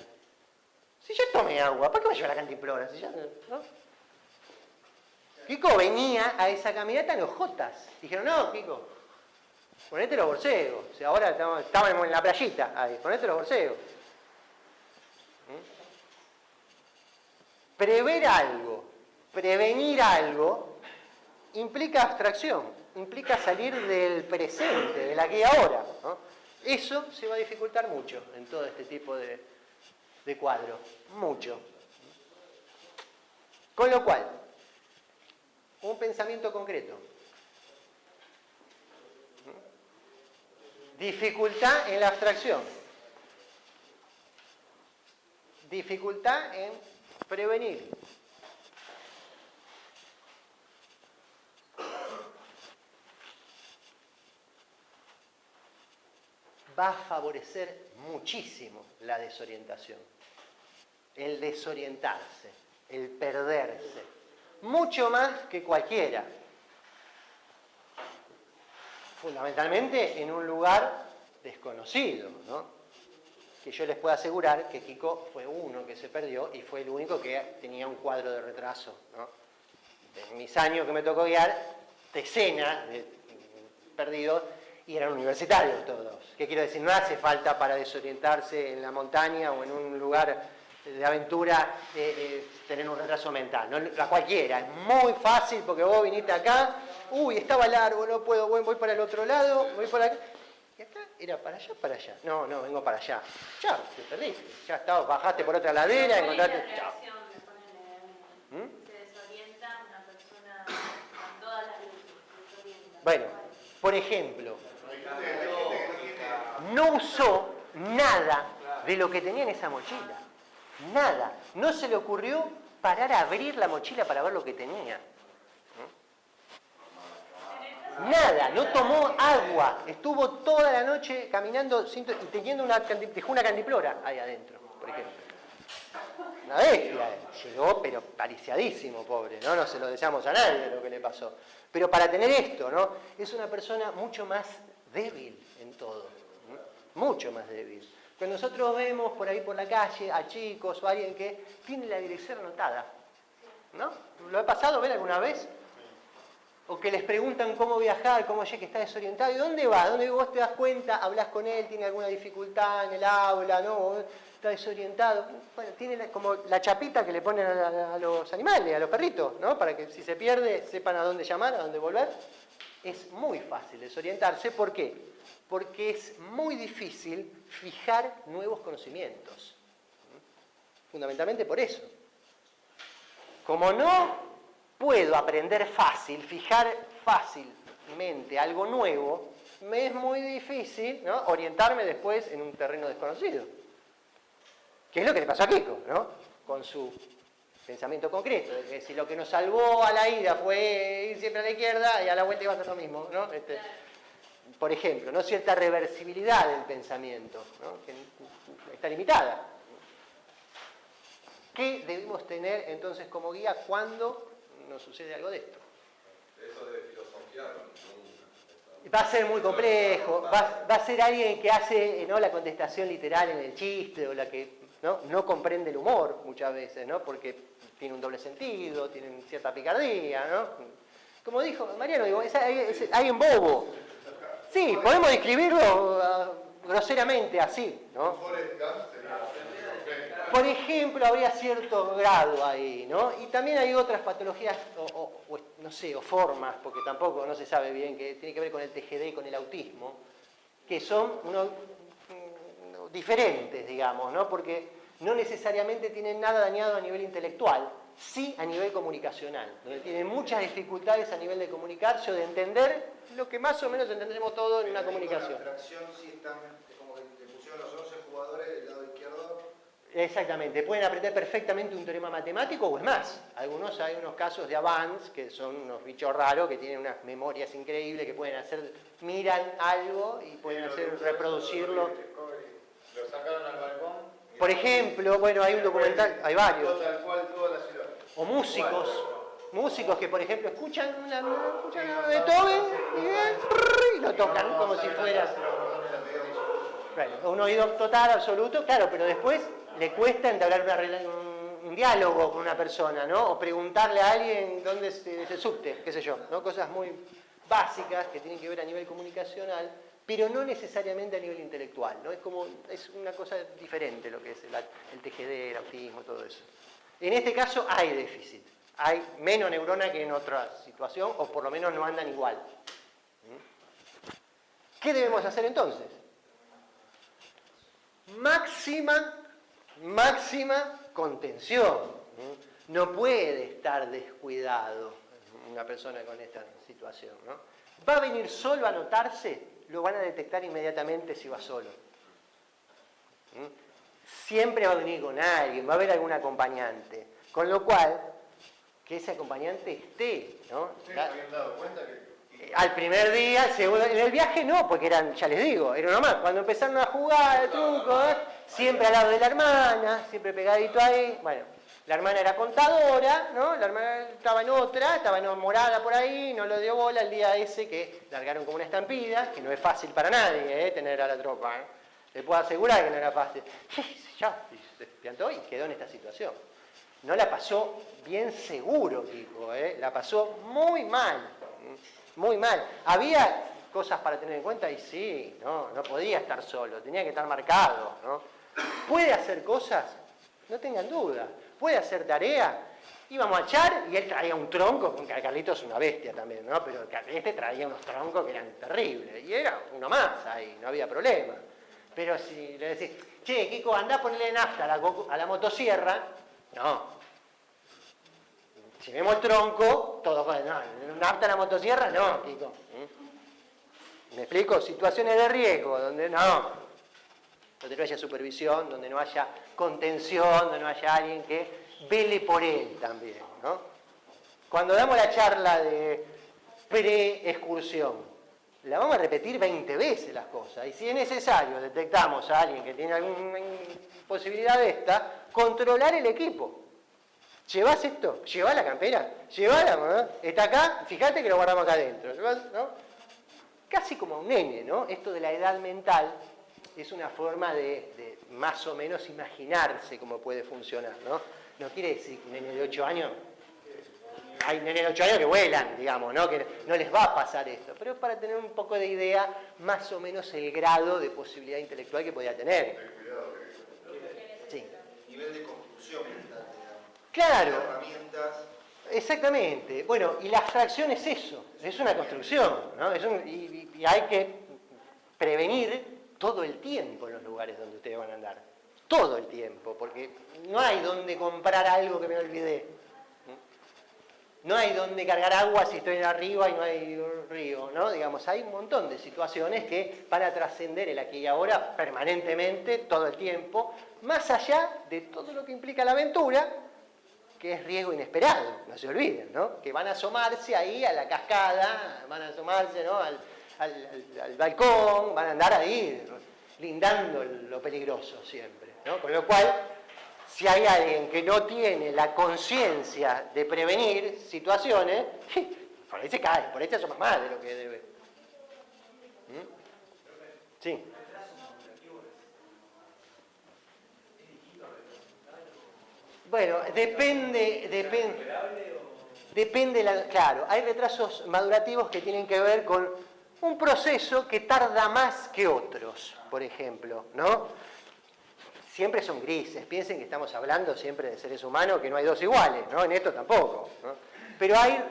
Si ya tomé agua, ¿para qué me voy a llevar la cantimplora? Si ya, ¿no? Kiko venía a esa caminata en ojotas. Dijeron, no, Kiko, ponete los borseos. O sea, ahora estábamos en la playita, ahí, ponete los borseos. Prever algo, prevenir algo, implica abstracción, implica salir del presente, del aquí y ahora, ¿no? Eso se va a dificultar mucho en todo este tipo de cuadro, mucho. Con lo cual, un pensamiento concreto. Dificultad en la abstracción. Dificultad en prevenir. Va a favorecer muchísimo la desorientación. El desorientarse, el perderse. Mucho más que cualquiera. Fundamentalmente en un lugar desconocido, ¿no? Que yo les puedo asegurar que Kiko fue uno que se perdió y fue el único que tenía un cuadro de retraso, ¿no? En mis años que me tocó guiar, decenas de perdidos y eran universitarios todos. ¿Qué quiero decir? No hace falta para desorientarse en la montaña o en un lugar de aventura tener un retraso mental, ¿no? A cualquiera, es muy fácil porque vos viniste acá, uy, estaba largo, no puedo, voy para el otro lado, voy para acá. Y acá era para allá. No, vengo para allá. Chao, te perdiste. Ya estabas, bajaste por otra ladera, encontraste. Chao. Se desorienta una persona con todas las luces. Se desorienta. Bueno, por ejemplo, no usó nada de lo que tenía en esa mochila. Nada. No se le ocurrió parar a abrir la mochila para ver lo que tenía. Nada, no tomó agua, estuvo toda la noche caminando y teniendo dejó una cantimplora ahí adentro, por ejemplo. Una bestia, llegó pero pariciadísimo, pobre, ¿no? No se lo deseamos a nadie lo que le pasó. Pero para tener esto, ¿no? Es una persona mucho más débil en todo, ¿no? Mucho más débil. Cuando nosotros vemos por ahí por la calle a chicos o a alguien que tiene la dirección anotada, ¿no? ¿Lo ha pasado ver alguna vez? O que les preguntan cómo viajar, cómo que está desorientado. ¿Y dónde va? ¿Dónde vos te das cuenta? Hablas con él, tiene alguna dificultad en el aula, ¿no? Está desorientado. Bueno, tiene como la chapita que le ponen a los animales, a los perritos, ¿no? Para que si se pierde sepan a dónde llamar, a dónde volver. Es muy fácil desorientarse. ¿Por qué? Porque es muy difícil fijar nuevos conocimientos. Fundamentalmente por eso. Como no puedo aprender fácil, fijar fácilmente algo nuevo, me es muy difícil, ¿no? Orientarme después en un terreno desconocido. Que es lo que le pasó a Kiko, ¿no? Con su pensamiento concreto, de que si lo que nos salvó a la ida fue ir siempre a la izquierda y a la vuelta iba a ser lo mismo, ¿no? Por ejemplo, ¿no? Cierta reversibilidad del pensamiento, ¿no? Que está limitada. ¿Qué debemos tener entonces como guía cuando nos sucede algo de esto? Eso de filosofía Va a ser muy complejo, va a ser alguien que hace, ¿no? La contestación literal en el chiste o la que ¿no? No comprende el humor muchas veces, ¿no? Porque tiene un doble sentido, tiene cierta picardía, ¿no? Como dijo Mariano, digo, es alguien bobo. Sí, podemos describirlo groseramente así, ¿no? Forrest Gump sería. Por ejemplo, habría cierto grado ahí, ¿no? Y también hay otras patologías, no sé, o formas, porque tampoco no se sabe bien, que tiene que ver con el TGD y con el autismo, que son diferentes, digamos, ¿no? Porque no necesariamente tienen nada dañado a nivel intelectual, sí a nivel comunicacional, donde tienen muchas dificultades a nivel de comunicarse o de entender lo que más o menos entendemos todo en una comunicación. La fracción sí están, como que le pusieron los 11 jugadores del lado izquierdo. Exactamente, pueden aprender perfectamente un teorema matemático o es más. Hay unos casos de avance que son unos bichos raros que tienen unas memorias increíbles que pueden hacer, miran algo y pueden hacer reproducirlo. Lo sacaron al balcón. Por ejemplo, bueno, hay un documental, hay varios. Tal cual toda la ciudad. O músicos que por ejemplo escuchan a Beethoven y lo tocan como si fuera un oído total, absoluto, claro, pero después le cuesta entablar un diálogo con una persona, ¿no? O preguntarle a alguien dónde es el subte, qué sé yo, ¿no? Cosas muy básicas que tienen que ver a nivel comunicacional, pero no necesariamente a nivel intelectual, ¿no? Es una cosa diferente lo que es el TGD, el autismo, todo eso. En este caso hay déficit, hay menos neuronas que en otra situación, o por lo menos no andan igual. ¿Qué debemos hacer entonces? Máxima contención. No puede estar descuidado una persona con esta situación, ¿no? Va a venir solo a notarse, lo van a detectar inmediatamente si va solo. Siempre va a venir con alguien, va a haber algún acompañante. Con lo cual, que ese acompañante esté, ¿no? ¿Se habían dado cuenta que Al primer día, en el viaje no, porque eran, ya les digo, era nomás. Cuando empezaron a jugar el truco, siempre al lado de la hermana, siempre pegadito ahí. Bueno, la hermana era contadora, ¿no? La hermana estaba en otra, estaba enamorada por ahí, no lo dio bola el día ese que largaron como una estampida, que no es fácil para nadie, tener a la tropa, ¿eh? Les puedo asegurar que no era fácil. Ya, se piantó y quedó en esta situación. No la pasó bien seguro, Kiko, la pasó muy mal. Muy mal. Había cosas para tener en cuenta y sí, no podía estar solo, tenía que estar marcado, ¿no? ¿Puede hacer cosas? No tengan duda. ¿Puede hacer tarea? Íbamos a echar y él traía un tronco, porque Carlitos es una bestia también, ¿no? Pero este traía unos troncos que eran terribles y era uno más ahí, no había problema. Pero si le decís, che, Kiko, andá a ponerle nafta a la motosierra, no. Si vemos el tronco, todo, no, nafta en la motosierra, no, Kiko. ¿Me explico? Situaciones de riesgo, donde no haya supervisión, donde no haya contención, donde no haya alguien que vele por él también, ¿no? Cuando damos la charla de pre-excursión, la vamos a repetir 20 veces las cosas, y si es necesario detectamos a alguien que tiene alguna posibilidad de esta, controlar el equipo. ¿Llevas esto? ¿Llevas la campera? ¿Llevas ¿no? Está acá, fíjate que lo guardamos acá adentro, ¿no? Casi como un nene, ¿no? Esto de la edad mental es una forma de más o menos imaginarse cómo puede funcionar, ¿no? No quiere decir que un nene de 8 años, hay nenes de 8 años que vuelan, digamos, ¿no? Que no les va a pasar esto, pero es para tener un poco de idea más o menos el grado de posibilidad intelectual que podía tener. Sí. Nivel de construcción mental, digamos. Claro. Herramientas. Exactamente. Bueno, y la abstracción es eso, es una construcción, ¿no? Y hay que prevenir todo el tiempo en los lugares donde ustedes van a andar. Todo el tiempo, porque no hay donde comprar algo que me olvidé. No hay donde cargar agua si estoy arriba y no hay un río, ¿no? Digamos, hay un montón de situaciones que van a trascender el aquí y ahora permanentemente, todo el tiempo, más allá de todo lo que implica la aventura, que es riesgo inesperado, no se olviden, ¿no? Que van a asomarse ahí a la cascada, van a asomarse, ¿no? al balcón, van a andar ahí lindando lo peligroso siempre, ¿no? Con lo cual, si hay alguien que no tiene la conciencia de prevenir situaciones, por ahí se cae, por ahí se asoma más de lo que debe. Sí. Bueno, claro, hay retrasos madurativos que tienen que ver con un proceso que tarda más que otros, por ejemplo, ¿no? Siempre son grises, piensen que estamos hablando siempre de seres humanos, que no hay dos iguales, ¿no? En esto tampoco, ¿no? Pero hay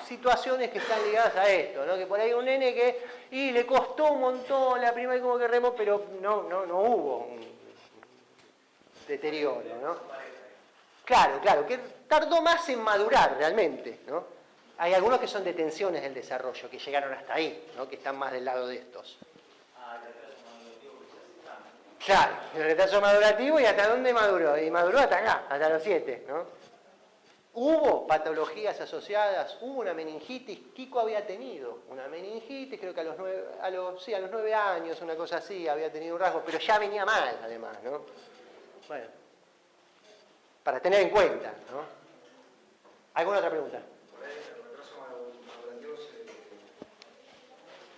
situaciones que están ligadas a esto, ¿no? Que por ahí un nene que le costó un montón la primera como que remó, pero no hubo un deterioro, ¿no? Claro, que tardó más en madurar realmente, ¿no? Hay algunos que son detenciones del desarrollo, que llegaron hasta ahí, ¿no? Que están más del lado de estos. Claro, el retraso madurativo y hasta dónde maduró. Y maduró hasta acá, hasta los 7, ¿no? Hubo patologías asociadas, hubo una meningitis. Kiko había tenido una meningitis, creo que a los 9 años, una cosa así, había tenido un rasgo, pero ya venía mal, además, ¿no? Bueno, para tener en cuenta, ¿no? ¿Alguna otra pregunta? Por ahí el retraso madurativo se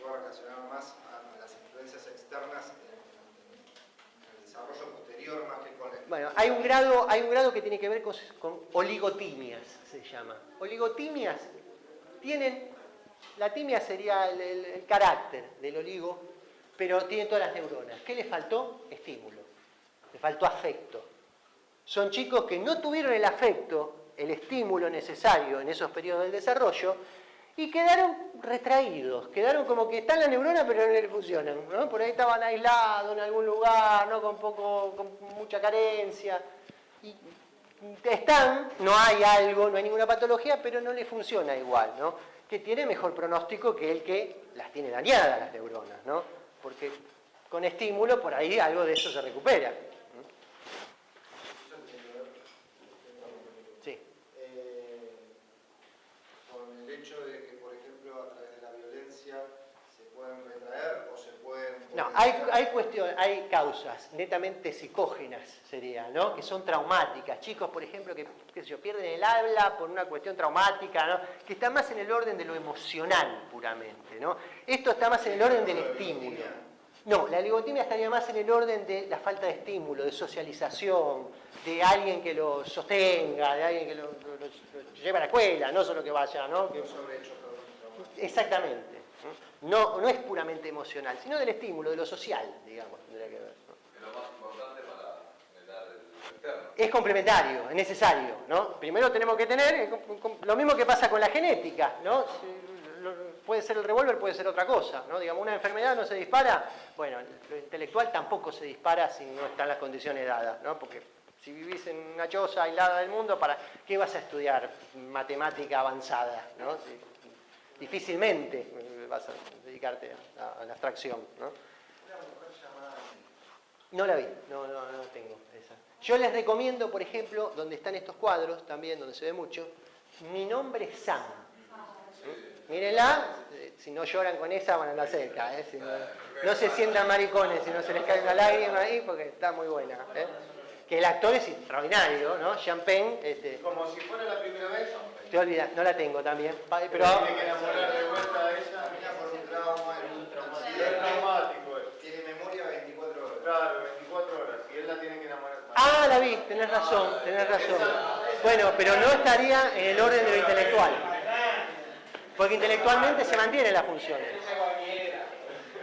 puede relacionar más a las influencias externas en el desarrollo posterior más que con el... Bueno, hay un grado que tiene que ver con oligotimias, se llama. Oligotimias tienen, la timia sería el carácter del oligo, pero tienen todas las neuronas. ¿Qué le faltó? Estímulo. Le faltó afecto. Son chicos que no tuvieron el afecto, el estímulo necesario en esos periodos del desarrollo y quedaron retraídos, quedaron como que están las neuronas pero no les funcionan, ¿no? Por ahí estaban aislados en algún lugar, ¿no? Con mucha carencia. Y no hay ninguna patología, pero no les funciona igual, ¿no? Que tiene mejor pronóstico que el que las tiene dañadas las neuronas, ¿no? Porque con estímulo por ahí algo de eso se recupera. Sí. Con el hecho de que, por ejemplo, a través de la violencia se pueden retraer o se pueden... No, hay causas netamente psicógenas, sería, ¿no? Que son traumáticas. Chicos, por ejemplo, que qué sé yo, pierden el habla por una cuestión traumática, ¿no? Que está más en el orden de lo emocional puramente, ¿no? Esto está más en el orden del estímulo. No, la oligotimia estaría más en el orden de la falta de estímulo, de socialización, de alguien que lo sostenga, de alguien que lo lleve a la escuela, no solo que vaya, ¿no? Que... Exactamente. No es puramente emocional, sino del estímulo, de lo social, digamos, tendría que ver, ¿no? Es lo más importante para generar el externo. Es complementario, es necesario, ¿no? Primero tenemos que tener, lo mismo que pasa con la genética, ¿no? Puede ser el revólver, puede ser otra cosa, ¿no? Digamos, una enfermedad no se dispara, bueno, lo intelectual tampoco se dispara si no están las condiciones dadas, ¿no? Porque si vivís en una choza aislada del mundo, ¿para qué vas a estudiar matemática avanzada, ¿no? Difícilmente vas a dedicarte a la abstracción, ¿no? No la vi, no tengo esa. Yo les recomiendo, por ejemplo, donde están estos cuadros, también donde se ve mucho, Mi nombre es Sam. Mírenla, si no lloran con esa van a andar cerca, ¿eh? Si no se sientan maricones, si no se les cae una lágrima ahí, porque está muy buena, ¿eh? Que el actor es extraordinario, ¿no? Champagne. Como si fuera la primera vez. Te olvidas, no la tengo también. Pero Tiene que enamorar de vuelta a ella. Termina por un trauma, en un Es traumático. tiene memoria 24 horas. Claro, 24 horas. Y él la tiene que enamorar. ah, la vi, tenés razón. Bueno, pero no estaría en el orden de lo intelectual. Porque intelectualmente se mantienen las funciones.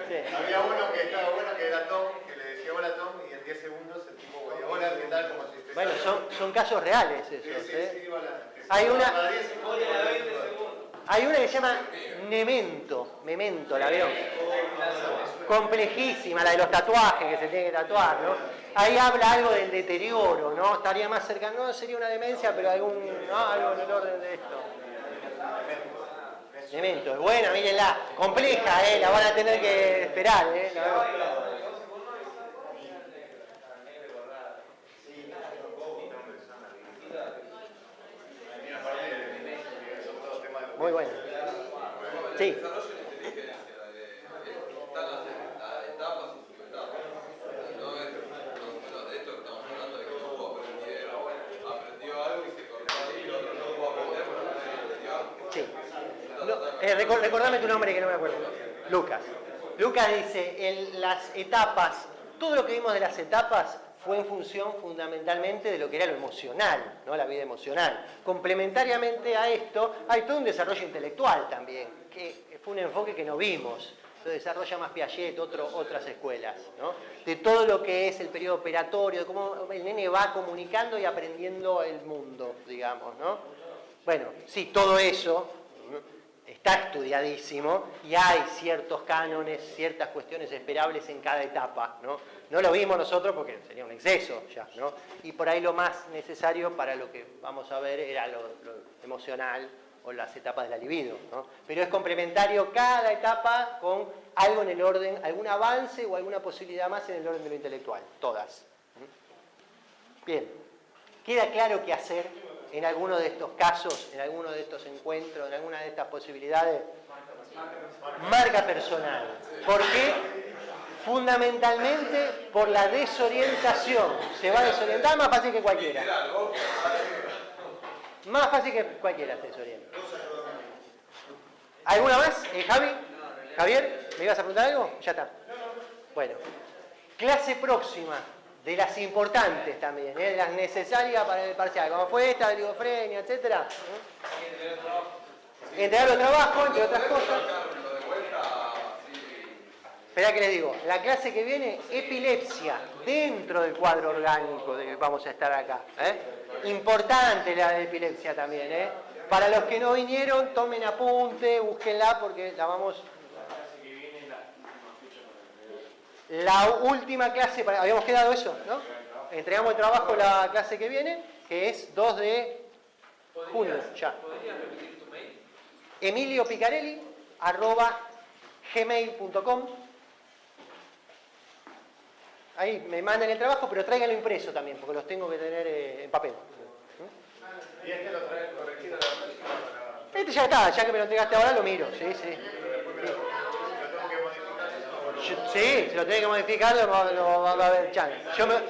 Sí. Había uno que estaba bueno, que era Tom, que le decía hola Tom, y en 10 segundos el tipo volvía, hola, ¿qué tal? Como si Bueno, son casos reales esos, Sí, ¿eh? iba Hay una- cada 10 segundos. Hay una que se llama Memento, ¿la veo? Complejísima, la de los tatuajes que se tiene que tatuar, ¿no? Ahí habla algo del deterioro, ¿no? Estaría más cercano, no sería una demencia, pero algo en el orden de esto. Memento, es buena, mírenla, compleja, la van a tener que esperar, la verdad. Muy bueno. Sí. El desarrollo de la inteligencia están las etapas y subetapas. No es de esto que estamos hablando de que no pudo aprender, aprendió algo y se cortó ahí, y el otro no pudo aprender porque no aprendió algo. Sí. Recordame tu nombre que no me acuerdo. Lucas. Lucas dice, en las etapas, todo lo que vimos de las etapas fue en función fundamentalmente de lo que era lo emocional, ¿no? La vida emocional. Complementariamente a esto, hay todo un desarrollo intelectual también, que fue un enfoque que no vimos. Lo desarrolla más Piaget, otras escuelas, ¿no? De todo lo que es el periodo operatorio, de cómo el nene va comunicando y aprendiendo el mundo, digamos, ¿no? Bueno, sí, todo eso está estudiadísimo y hay ciertos cánones, ciertas cuestiones esperables en cada etapa, ¿no? No lo vimos nosotros porque sería un exceso ya, ¿no? Y por ahí lo más necesario para lo que vamos a ver era lo emocional o las etapas de la libido, ¿no? Pero es complementario cada etapa con algo en el orden, algún avance o alguna posibilidad más en el orden de lo intelectual, todas. Bien, ¿queda claro qué hacer en alguno de estos casos, en alguno de estos encuentros, en alguna de estas posibilidades? Marca personal. ¿Por qué? Fundamentalmente por la desorientación. Se va a desorientar más fácil que cualquiera. Más fácil que cualquiera se desorienta. ¿Alguna más? Javi? ¿Javier? ¿Me ibas a preguntar algo? Ya está. Bueno. Clase próxima. De las importantes también, las necesarias para el parcial, como fue esta, oligofrenia, etc. Entregar el trabajo, entre otras cosas. Esperá que les digo, la clase que viene, epilepsia, dentro del cuadro orgánico de que vamos a estar acá. Importante la de epilepsia también. Para los que no vinieron, tomen apunte, búsquenla porque la vamos... La última clase, habíamos quedado eso, ¿no? Entregamos el trabajo la clase que viene, que es 2 de junio, ya. ¿Podrías repetir tu mail? emiliopicarelli@gmail.com. Ahí me mandan el trabajo, pero tráiganlo impreso también, porque los tengo que tener en papel. ¿Y este lo traes corregido a la próxima? Este ya está, ya que me lo entregaste ahora lo miro, sí. Sí, si lo tenés que modificar, lo va a ver Chan.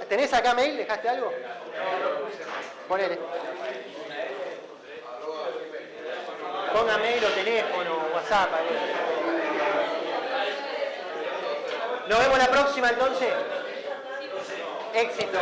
¿Tenés acá mail? ¿Dejaste algo? Ponele. Ponga mail o teléfono, WhatsApp. Nos vemos la próxima entonces. Éxito.